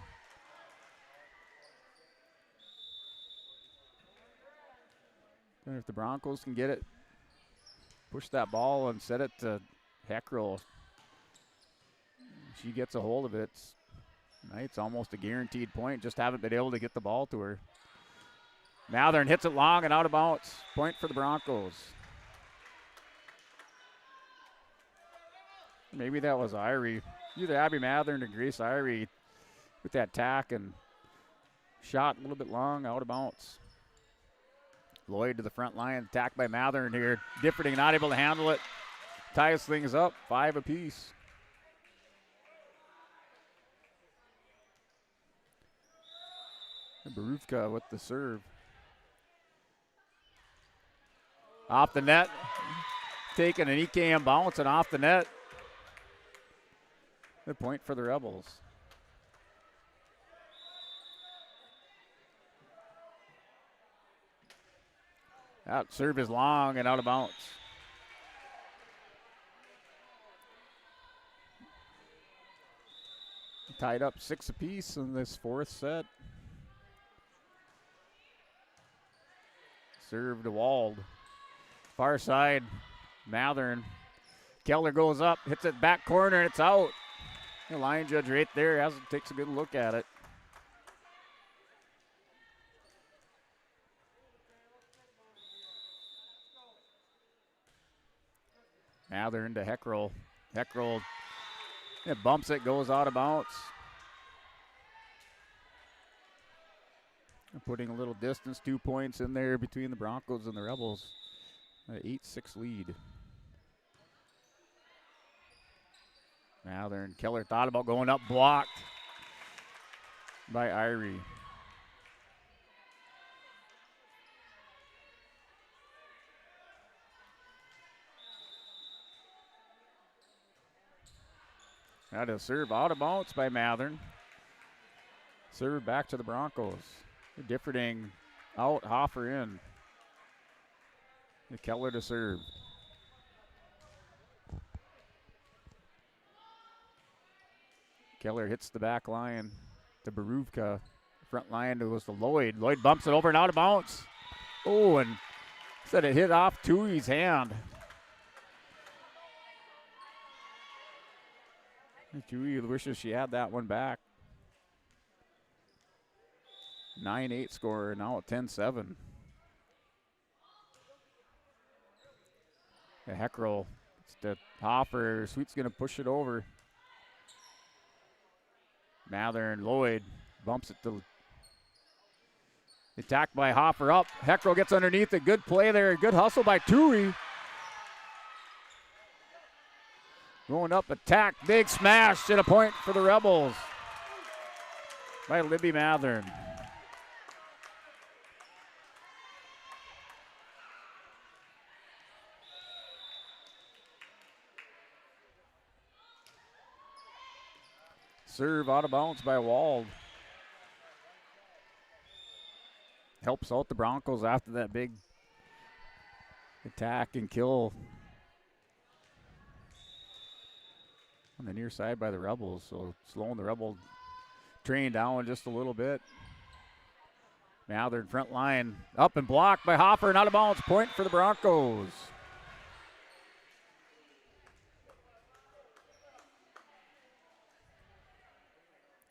And if the Broncos can get it, push that ball and set it to Heckrow. She gets a hold of it. It's almost a guaranteed point. Just haven't been able to get the ball to her. Mathern hits it long and out of bounds. Point for the Broncos. Maybe that was Irie. Either Abby Mathern or Grace Irie with that tack and shot a little bit long, out of bounds. Lloyd to the front line, attacked by Mathern here. Differting, not able to handle it. Ties things up, 5 apiece. And Baruvka with the serve. Off the net. Taking an EKM bounce and off the net. Good point for the Rebels. That serve is long and out of bounds. Tied up 6 apiece in this 4th set. Serve to Wald. Far side, Mathern. Keller goes up, hits it back corner, it's out. The line judge right there takes a good look at it. Mathern to Heckrow. Heckrow bumps it, goes out of bounds. Putting a little distance, 2 points in there between the Broncos and the Rebels. An 8-6 lead. Mathern, Keller thought about going up, blocked by Irie. That is serve out of bounds by Mathern. Serve back to the Broncos. Differting out, Hoffer in. The Keller to serve. Keller hits the back line to Baruvka. Front line was to Lloyd. Lloyd bumps it over and out of bounds. Oh, and said it hit off Tui's hand. Tui wishes she had that one back. 9-8 score, now at 10-7. The Heckrow, it's to Hoffer. Sweet's going to push it over. Mathern, Lloyd bumps it to Attacked by Hoffer up. Heckrell gets underneath it. Good play there. Good hustle by Tui. Going up, attack, big smash, and a point for the Rebels by Libby Mathern. Serve out of bounds by Wald. Helps out the Broncos after that big attack and kill on the near side by the Rebels. So slowing the Rebel train down just a little bit. Mathern front line up and blocked by Hopper and out of bounds. Point for the Broncos.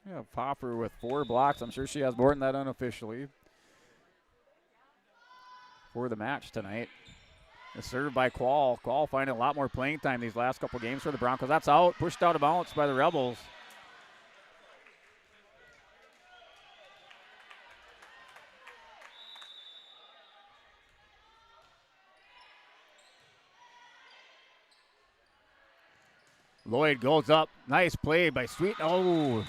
Yeah, Hopper with 4 blocks. I'm sure she has more than that unofficially for the match tonight. A serve by Quall. Quall finding a lot more playing time these last couple games for the Broncos. That's out, pushed out of bounds by the Rebels. Lloyd goes up. Nice play by Sweet. Oh,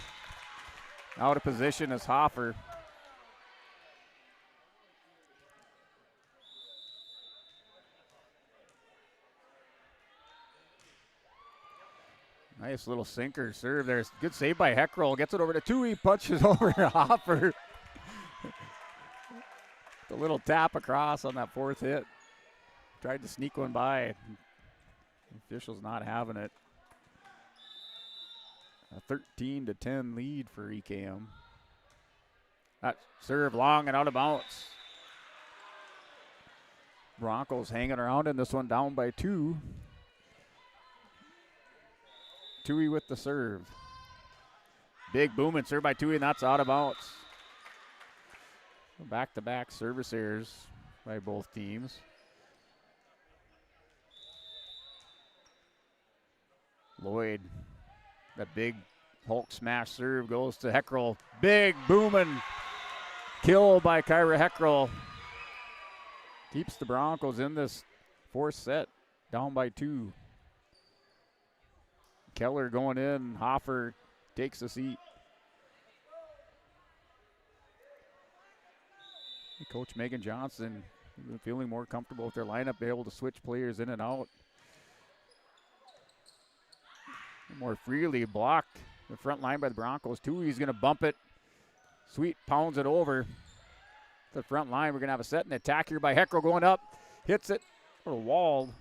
out of position is Hoffer. Nice little sinker serve there. Good save by Heckrell. Gets it over to Tui. Punches over to Hoffer. The little tap across on that 4th hit. Tried to sneak one by. The official's not having it. A 13-10 lead for EKM. That serve long and out of bounds. Broncos hanging around in this one, down by 2. Tui with the serve. Big boom and serve by Tui, and that's out of bounds. Back-to-back service errors by both teams. Lloyd, that big Hulk smash serve goes to Heckrell. Big booming kill by Kyra Heckrell. Keeps the Broncos in this 4th set, down by 2. Keller going in. Hoffer takes a seat. Coach Megan Johnson feeling more comfortable with their lineup, be able to switch players in and out more freely. Blocked the front line by the Broncos. He's going to bump it. Sweet pounds it over the front line. We're going to have a set and attack here by Heckrell going up. Hits it for Wald.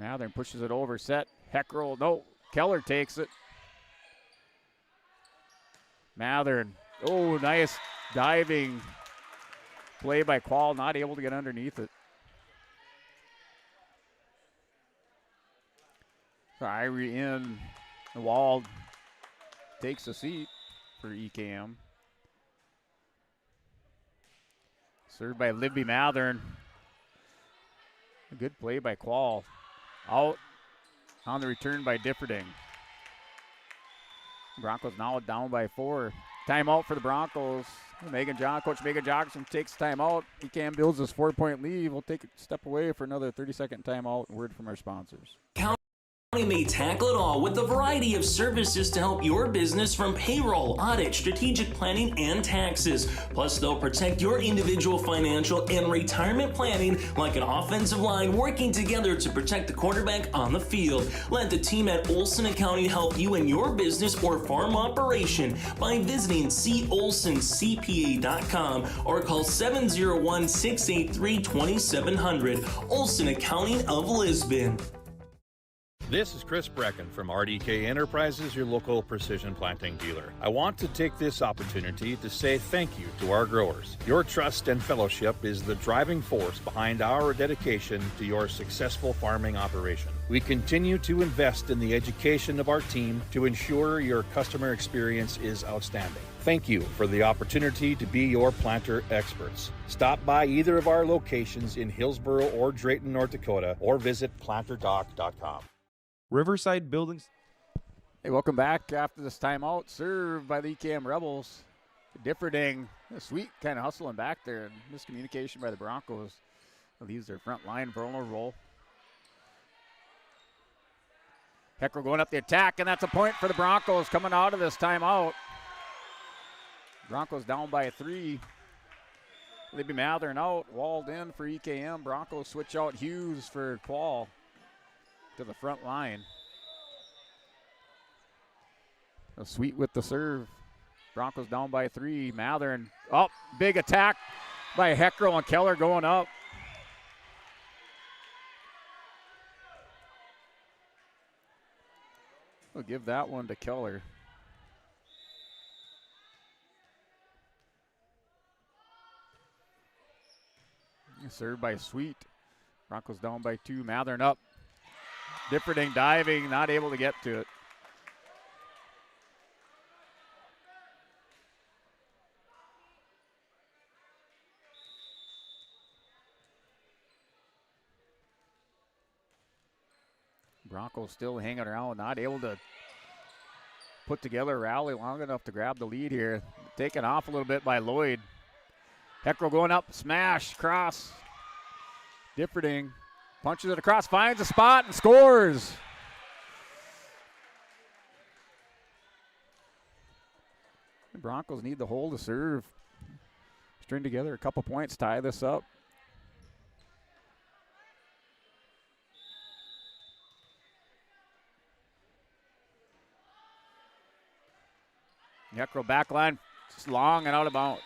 Mathern pushes it over. Set. Heckrell. No. Keller takes it. Mathern. Oh, nice diving play by Quall. Not able to get underneath it. So Irie in. Wald takes a seat for EKM. Served by Libby Mathern. A good play by Quall. Out on the return by Differding. Broncos now down by 4. Timeout for the Broncos. Coach Megan Johnson takes timeout. EKM builds this 4-point lead. We'll take a step away for another 30-second timeout. Word from our sponsors. County may tackle it all with a variety of services to help your business, from payroll, audit, strategic planning, and taxes. Plus, they'll protect your individual financial and retirement planning like an offensive line working together to protect the quarterback on the field. Let the team at Olson & County help you in your business or farm operation by visiting colsoncpa.com or call 701-683-2700. Olson Accounting of Lisbon. This is Chris Brecken from RDK Enterprises, your local precision planting dealer. I want to take this opportunity to say thank you to our growers. Your trust and fellowship is the driving force behind our dedication to your successful farming operation. We continue to invest in the education of our team to ensure your customer experience is outstanding. Thank you for the opportunity to be your planter experts. Stop by either of our locations in Hillsboro or Drayton, North Dakota, or visit planterdoc.com. Riverside Buildings. Hey, welcome back after this timeout. Served by the EKM Rebels. Differding, Sweet kind of hustling back there, and miscommunication by the Broncos. Leaves their front line vulnerable. Heckrell going up the attack, and that's a point for the Broncos coming out of this timeout. Broncos down by 3. Libby Mathern out, walled in for EKM. Broncos switch out Hughes for Quall to the front line. Sweet with the serve. Broncos down by 3. Mathern up, big attack by Heckrell and Keller going up. We'll give that one to Keller. Served by Sweet. Broncos down by 2. Mathern up. Differding diving, not able to get to it. Broncos still hanging around, not able to put together a rally long enough to grab the lead here. Taken off a little bit by Lloyd. Heckrell going up, smash, cross. Differding punches it across, finds a spot and scores. The Broncos need the hole to serve. String together a couple points, tie this up. Heckrell back line, just long and out of bounds.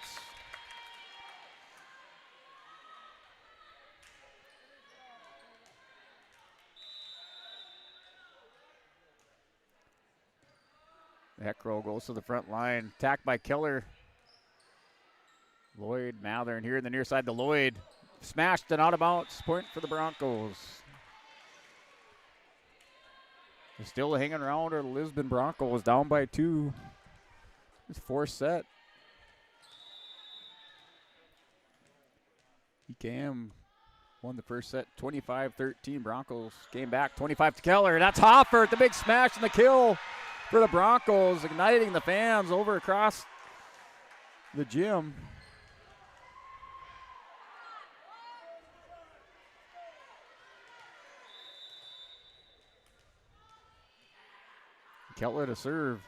Heckrell goes to the front line, attacked by Keller. Lloyd, Mathern here in the near side to Lloyd. Smashed and out of bounds, point for the Broncos. They're still hanging around, or the Lisbon Broncos down by 2. It's 4th set. EKM won the first set 25-13. Broncos came back 25 to Keller. That's Hoffer, the big smash and the kill for the Broncos, igniting the fans over across the gym. Keller to serve.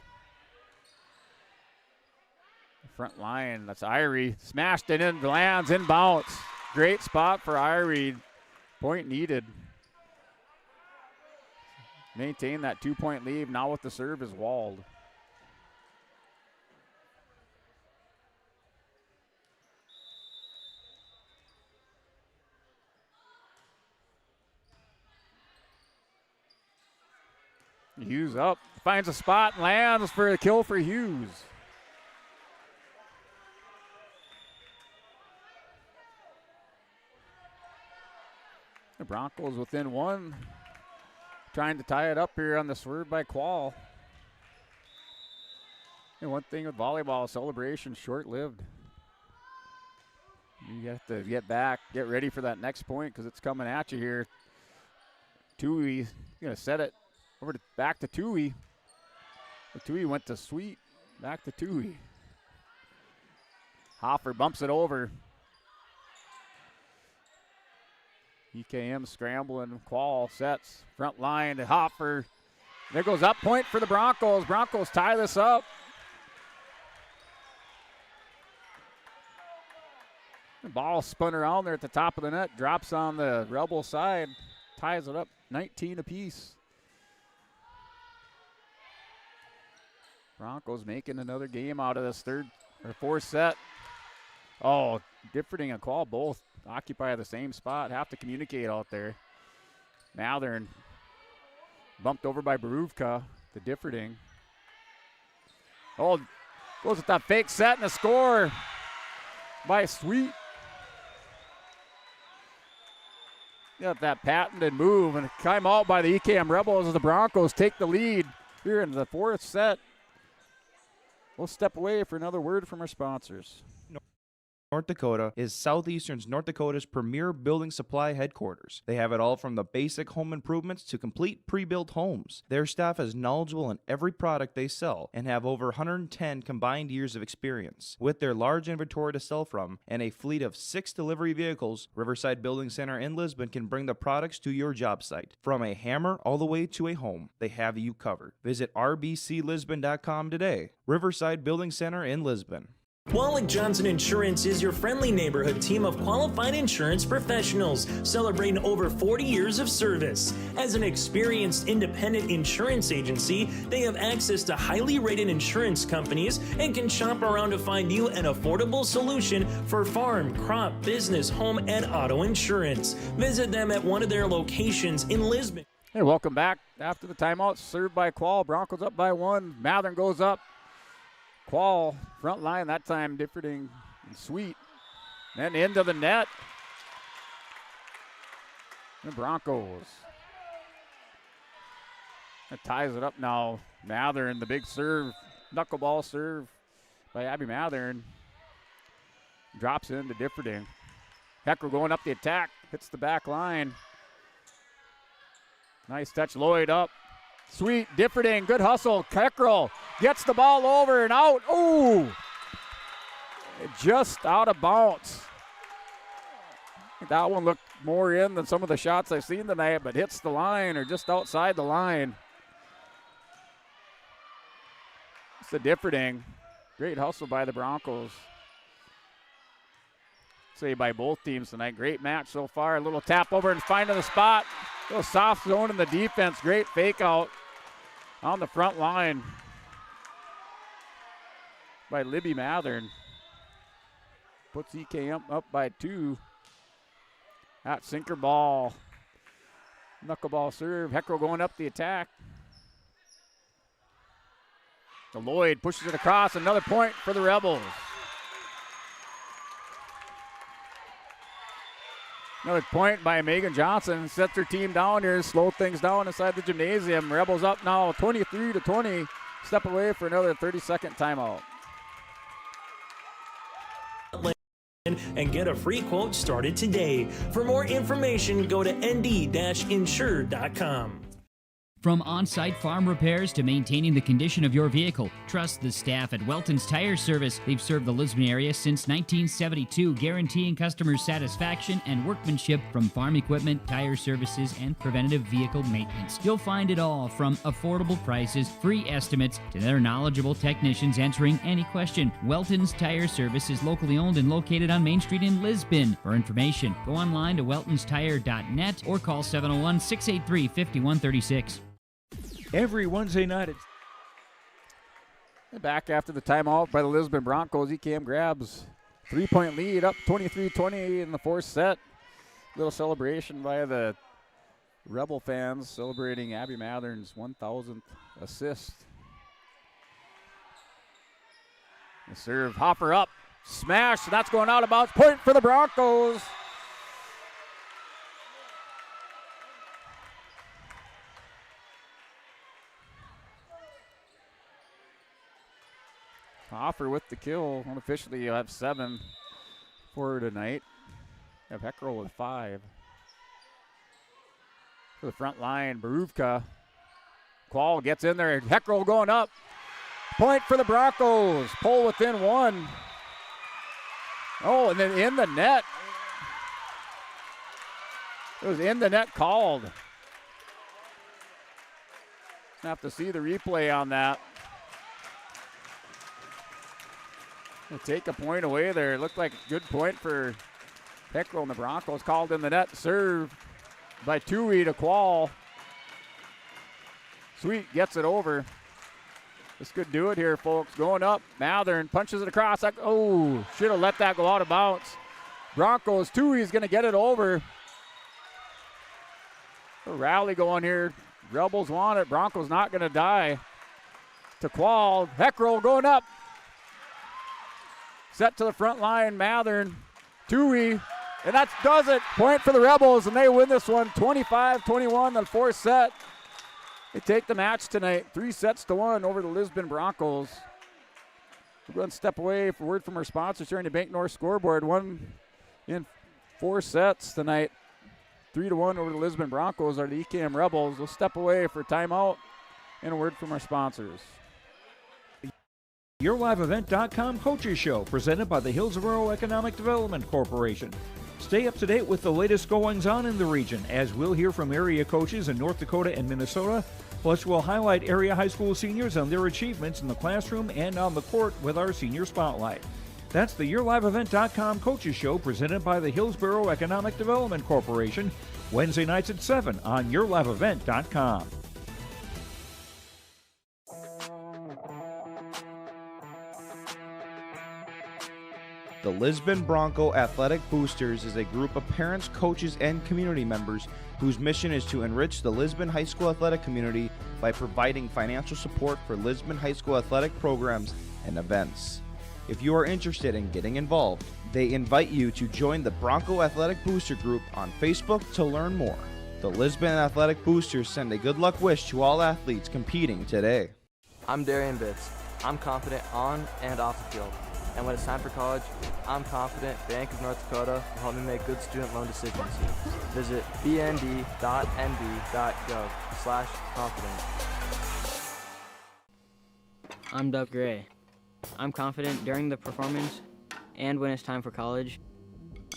Front line, that's Irie. Smashed it in, lands inbounds. Great spot for Irie. Point needed. Maintain that 2-point lead. Now with the serve is walled. Hughes up, finds a spot, and lands for a kill for Hughes. The Broncos within 1. Trying to tie it up here on the swerve by Quall. And one thing with volleyball, celebration short-lived. You have to get back, get ready for that next point because it's coming at you here. Tui going to set it over to, back to Tui. Tui went to Sweet, back to Tui. Hoffer bumps it over. EKM scrambling, Quall sets, front line to Hoffer. There goes up, point for the Broncos. Broncos tie this up. The ball spun around there at the top of the net, drops on the Rebel side, ties it up 19 apiece. Broncos making another game out of this 4th set. Oh, Differding and Quall both occupy the same spot, have to communicate out there. Mathern bumped over by Beruvka to Differding. Oh, goes with that fake set and a score by Sweet. Got that patented move and time out by the EKM Rebels as the Broncos take the lead here in the 4th set. We'll step away for another word from our sponsors. North Dakota is Southeastern's North Dakota's premier building supply headquarters. They have it all from the basic home improvements to complete pre-built homes. Their staff is knowledgeable in every product they sell and have over 110 combined years of experience. With their large inventory to sell from and a fleet of 6 delivery vehicles, Riverside Building Center in Lisbon can bring the products to your job site. From a hammer all the way to a home, they have you covered. Visit rbclisbon.com today. Riverside Building Center in Lisbon. Wallach Johnson Insurance is your friendly neighborhood team of qualified insurance professionals celebrating over 40 years of service. As an experienced independent insurance agency, they have access to highly rated insurance companies and can shop around to find you an affordable solution for farm, crop, business, home, and auto insurance. Visit them at one of their locations in Lisbon. Hey, welcome back after the timeout. Served by Qual. Broncos up by 1. Mathern goes up. Qual, front line, that time Differding and Sweet. Then into the net. The Broncos. That ties it up now. Mathern, the big serve, knuckleball serve by Abby Mathern. Drops into Differding. Hecker going up the attack, hits the back line. Nice touch, Lloyd up. Sweet, Differding, good hustle. Keckrell gets the ball over and out. Ooh! Just out of bounds. That one looked more in than some of the shots I've seen tonight, but hits the line or just outside the line. It's the Differding. Great hustle by the Broncos. Say by both teams tonight. Great match so far. A little tap over and finding the spot. A little soft zone in the defense. Great fake out on the front line by Libby Mathern. Puts EKM up by 2. That sinker ball. Knuckleball serve. Heckrow going up the attack. The Lloyd pushes it across. Another point for the Rebels. Another point by Megan Johnson. Sets her team down here. Slow things down inside the gymnasium. Rebels up now 23-20. Step away for another 30-second timeout. And get a free quote started today. For more information, go to nd-insured.com. From on-site farm repairs to maintaining the condition of your vehicle, trust the staff at Welton's Tire Service. They've served the Lisbon area since 1972, guaranteeing customers satisfaction and workmanship from farm equipment, tire services, and preventative vehicle maintenance. You'll find it all from affordable prices, free estimates, to their knowledgeable technicians answering any question. Welton's Tire Service is locally owned and located on Main Street in Lisbon. For information, go online to weltonstire.net or call 701-683-5136. Every Wednesday night at back after the timeout by the Lisbon Broncos. EKM grabs 3-point lead up 23-20 in the fourth set. Little celebration by the Rebel fans celebrating Abby Mathern's 1,000th assist. The serve, Hopper up, smash, and that's going out of bounds. Point for the Broncos. Hoffer with the kill. Unofficially, you'll have 7 for tonight. You have Heckrell with 5. For the front line, Baruvka. Qual gets in there. Heckrell going up. Point for the Broncos. Pull within 1. Oh, and then in the net. It was in the net called. Have to see the replay on that. We'll take a point away there. It looked like a good point for Heckrell, and the Broncos called in the net. Serve by Tui to Qual. Sweet gets it over. This could do it here, folks. Going up. Mathern punches it across. Oh, should have let that go out of bounds. Broncos, Tui is going to get it over. A rally going here. Rebels want it. Broncos not going to die. To Qual. Heckrell going up. Set to the front line, Mathern, Tui, and that does it. Point for the Rebels, and they win this one 25-21, the fourth set. They take the match tonight, 3-1 over the Lisbon Broncos. We're going to step away for word from our sponsors here on the Bank North scoreboard. One in 4 sets tonight. 3-1 over the Lisbon Broncos are the EKM Rebels. We'll step away for timeout and a word from our sponsors. YourLiveEvent.com Coaches Show, presented by the Hillsborough Economic Development Corporation. Stay up to date with the latest goings-on in the region, as we'll hear from area coaches in North Dakota and Minnesota. Plus, we'll highlight area high school seniors and their achievements in the classroom and on the court with our Senior Spotlight. That's the YourLiveEvent.com Coaches Show, presented by the Hillsborough Economic Development Corporation, Wednesday nights at 7 on YourLiveEvent.com. The Lisbon Bronco Athletic Boosters is a group of parents, coaches, and community members whose mission is to enrich the Lisbon High School athletic community by providing financial support for Lisbon High School athletic programs and events. If you are interested in getting involved, they invite you to join the Bronco Athletic Booster Group on Facebook to learn more. The Lisbon Athletic Boosters send a good luck wish to all athletes competing today. I'm Darian Bitts. I'm confident on and off the field. And when it's time for college, I'm confident Bank of North Dakota will help me make good student loan decisions. Visit bnd.nd.gov/confident. I'm Doug Gray. I'm confident during the performance and when it's time for college.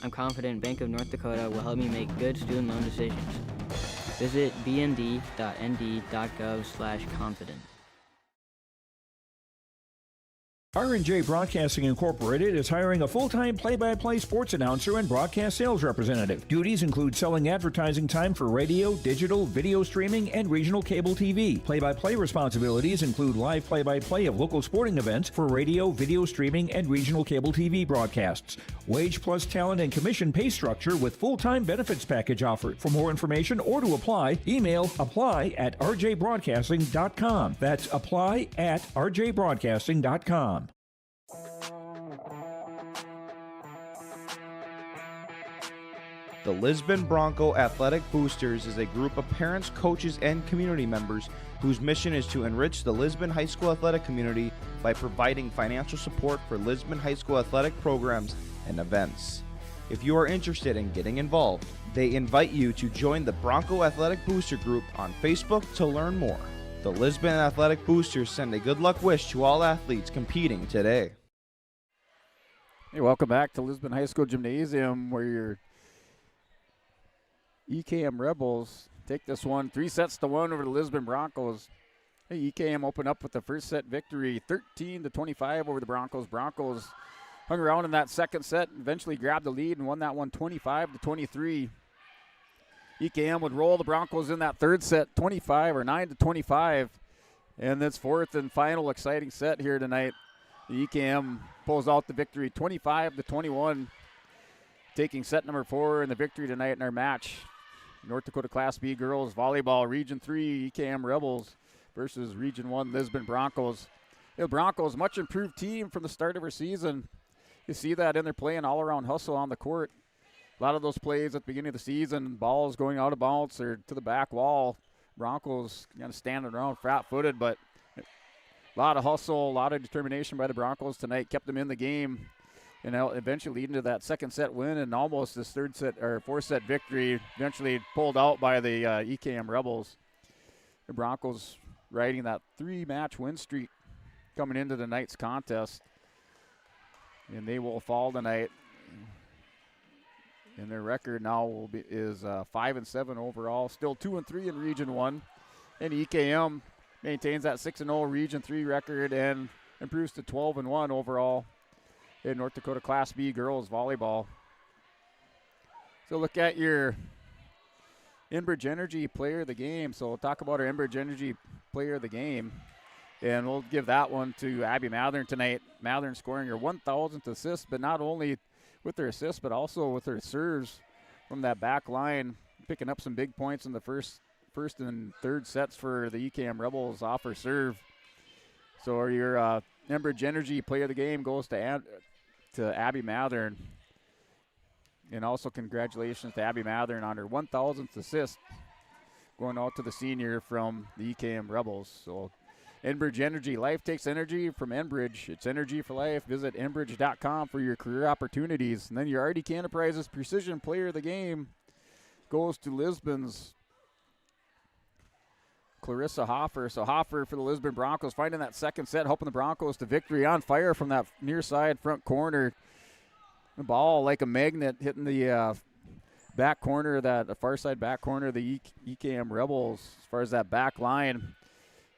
I'm confident Bank of North Dakota will help me make good student loan decisions. Visit bnd.nd.gov/confident. R&J Broadcasting Incorporated is hiring a full-time play-by-play sports announcer and broadcast sales representative. Duties include selling advertising time for radio, digital, video streaming, and regional cable TV. Play-by-play responsibilities include live play-by-play of local sporting events for radio, video streaming, and regional cable TV broadcasts. Wage plus talent and commission pay structure with full-time benefits package offered. For more information or to apply, email apply@rjbroadcasting.com. That's apply@rjbroadcasting.com. The Lisbon Bronco Athletic Boosters is a group of parents, coaches, and community members whose mission is to enrich the Lisbon High School athletic community by providing financial support for Lisbon High School athletic programs and events. If you are interested in getting involved, they invite you to join the Bronco Athletic Booster Group on Facebook to learn more. The Lisbon Athletic Boosters send a good luck wish to all athletes competing today. Hey, welcome back to Lisbon High School Gymnasium, where your EKM Rebels take this one 3-1 over the Lisbon Broncos. Hey, EKM opened up with the first set victory, 13-25 over the Broncos. Broncos hung around in that second set, eventually grabbed the lead and won that one 25-23. EKM would roll the Broncos in that third set, 9-25, and this fourth and final exciting set here tonight. The EKM pulls out the victory, 25-21, taking set number 4 in the victory tonight in our match. North Dakota Class B Girls Volleyball, Region 3 EKM Rebels versus Region 1 Lisbon Broncos. The Broncos, much improved team from the start of our season. You see that in their play and all-around hustle on the court. A lot of those plays at the beginning of the season, balls going out of bounds or to the back wall. Broncos kind of standing around flat-footed, but a lot of hustle, a lot of determination by the Broncos tonight, kept them in the game, and eventually leading to that second set win and almost this fourth set victory, eventually pulled out by the EKM Rebels. The Broncos riding that 3-match win streak coming into tonight's contest, and they will fall tonight. And their record now is 5-7 overall, still 2-3 in Region 1. And EKM maintains that 6-0 Region 3 record and improves to 12-1 overall in North Dakota Class B Girls Volleyball. So look at your Enbridge Energy Player of the Game. So we'll talk about our Enbridge Energy Player of the Game. And we'll give that one to Abby Mathern tonight. Mathern scoring her 1,000th assist, but not only with her assists, but also with her serves from that back line, picking up some big points in the first and third sets for the EKM Rebels off her serve. So your Enbridge Energy Player of the Game goes to Abby Mathern. And also congratulations to Abby Mathern on her 1,000th assist, going out to the senior from the EKM Rebels. So Enbridge Energy. Life takes energy from Enbridge. It's energy for life. Visit enbridge.com for your career opportunities. And then your RDK Enterprises Precision Player of the Game goes to Lisbon's Clarissa Hoffer. So Hoffer for the Lisbon Broncos, finding that second set, helping the Broncos to victory, on fire from that near side front corner. The ball like a magnet hitting the back corner, the far side back corner of the EKM Rebels as far as that back line,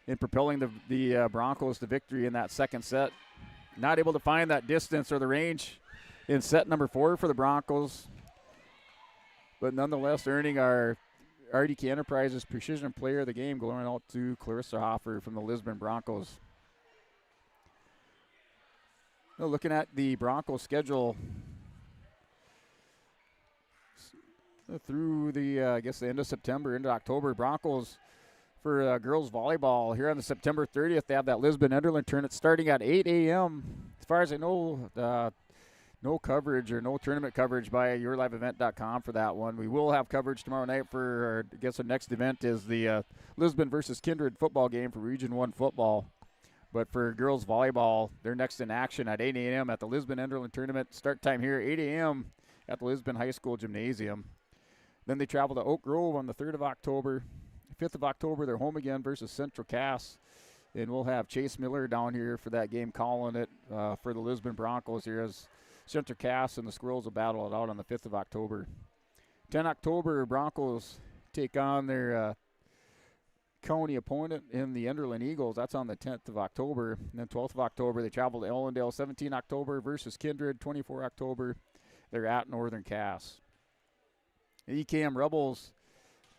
and propelling the Broncos to victory in that second set. Not able to find that distance or the range in set number 4 for the Broncos, but nonetheless earning our RDK Enterprises Precision Player of the Game, going out to Clarissa Hoffer from the Lisbon Broncos. Now looking at the Broncos schedule through the the end of September into October. Broncos for girls volleyball here on the September 30th. They have that Lisbon Enderlin tournament starting at 8 a.m. As far as I know, no coverage or no tournament coverage by yourliveevent.com for that one. We will have coverage tomorrow night for, the next event is the Lisbon versus Kindred football game for Region 1 football. But for girls volleyball, they're next in action at 8 a.m. at the Lisbon Enderlin tournament. Start time here, 8 a.m. at the Lisbon High School Gymnasium. Then they travel to Oak Grove on the 3rd of October. 5th of October, they're home again versus Central Cass. And we'll have Chase Miller down here for that game, calling it for the Lisbon Broncos here as Central Cass and the Squirrels will battle it out on the 5th of October. 10 October, Broncos take on their county opponent in the Enderlin Eagles. That's on the 10th of October. And then 12th of October, they travel to Ellendale. 17 October versus Kindred. 24 October, they're at Northern Cass. The EKM Rebels,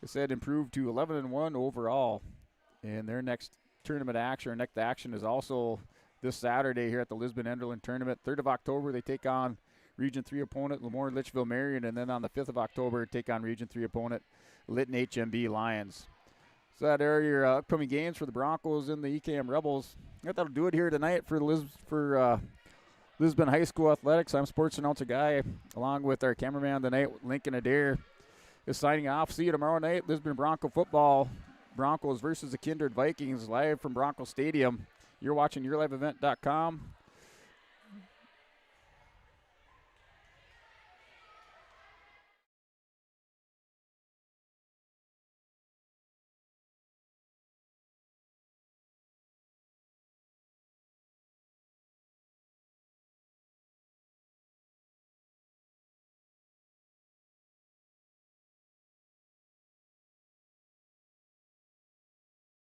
they said, improved to 11-1 overall. And their next tournament action, or next action, is also this Saturday here at the Lisbon Enderlin tournament. 3rd of October, they take on Region 3 opponent Lemoore Litchfield Marion. And then on the 5th of October, take on Region 3 opponent Lytton HMB Lions. So that are your upcoming games for the Broncos and the EKM Rebels. I think that'll do it here tonight for Lisbon High School Athletics. I'm sports announcer Guy, along with our cameraman tonight, Lincoln Adair, is signing off. See you tomorrow night. Lisbon Bronco football. Broncos versus the Kindred Vikings live from Bronco Stadium. You're watching yourliveevent.com.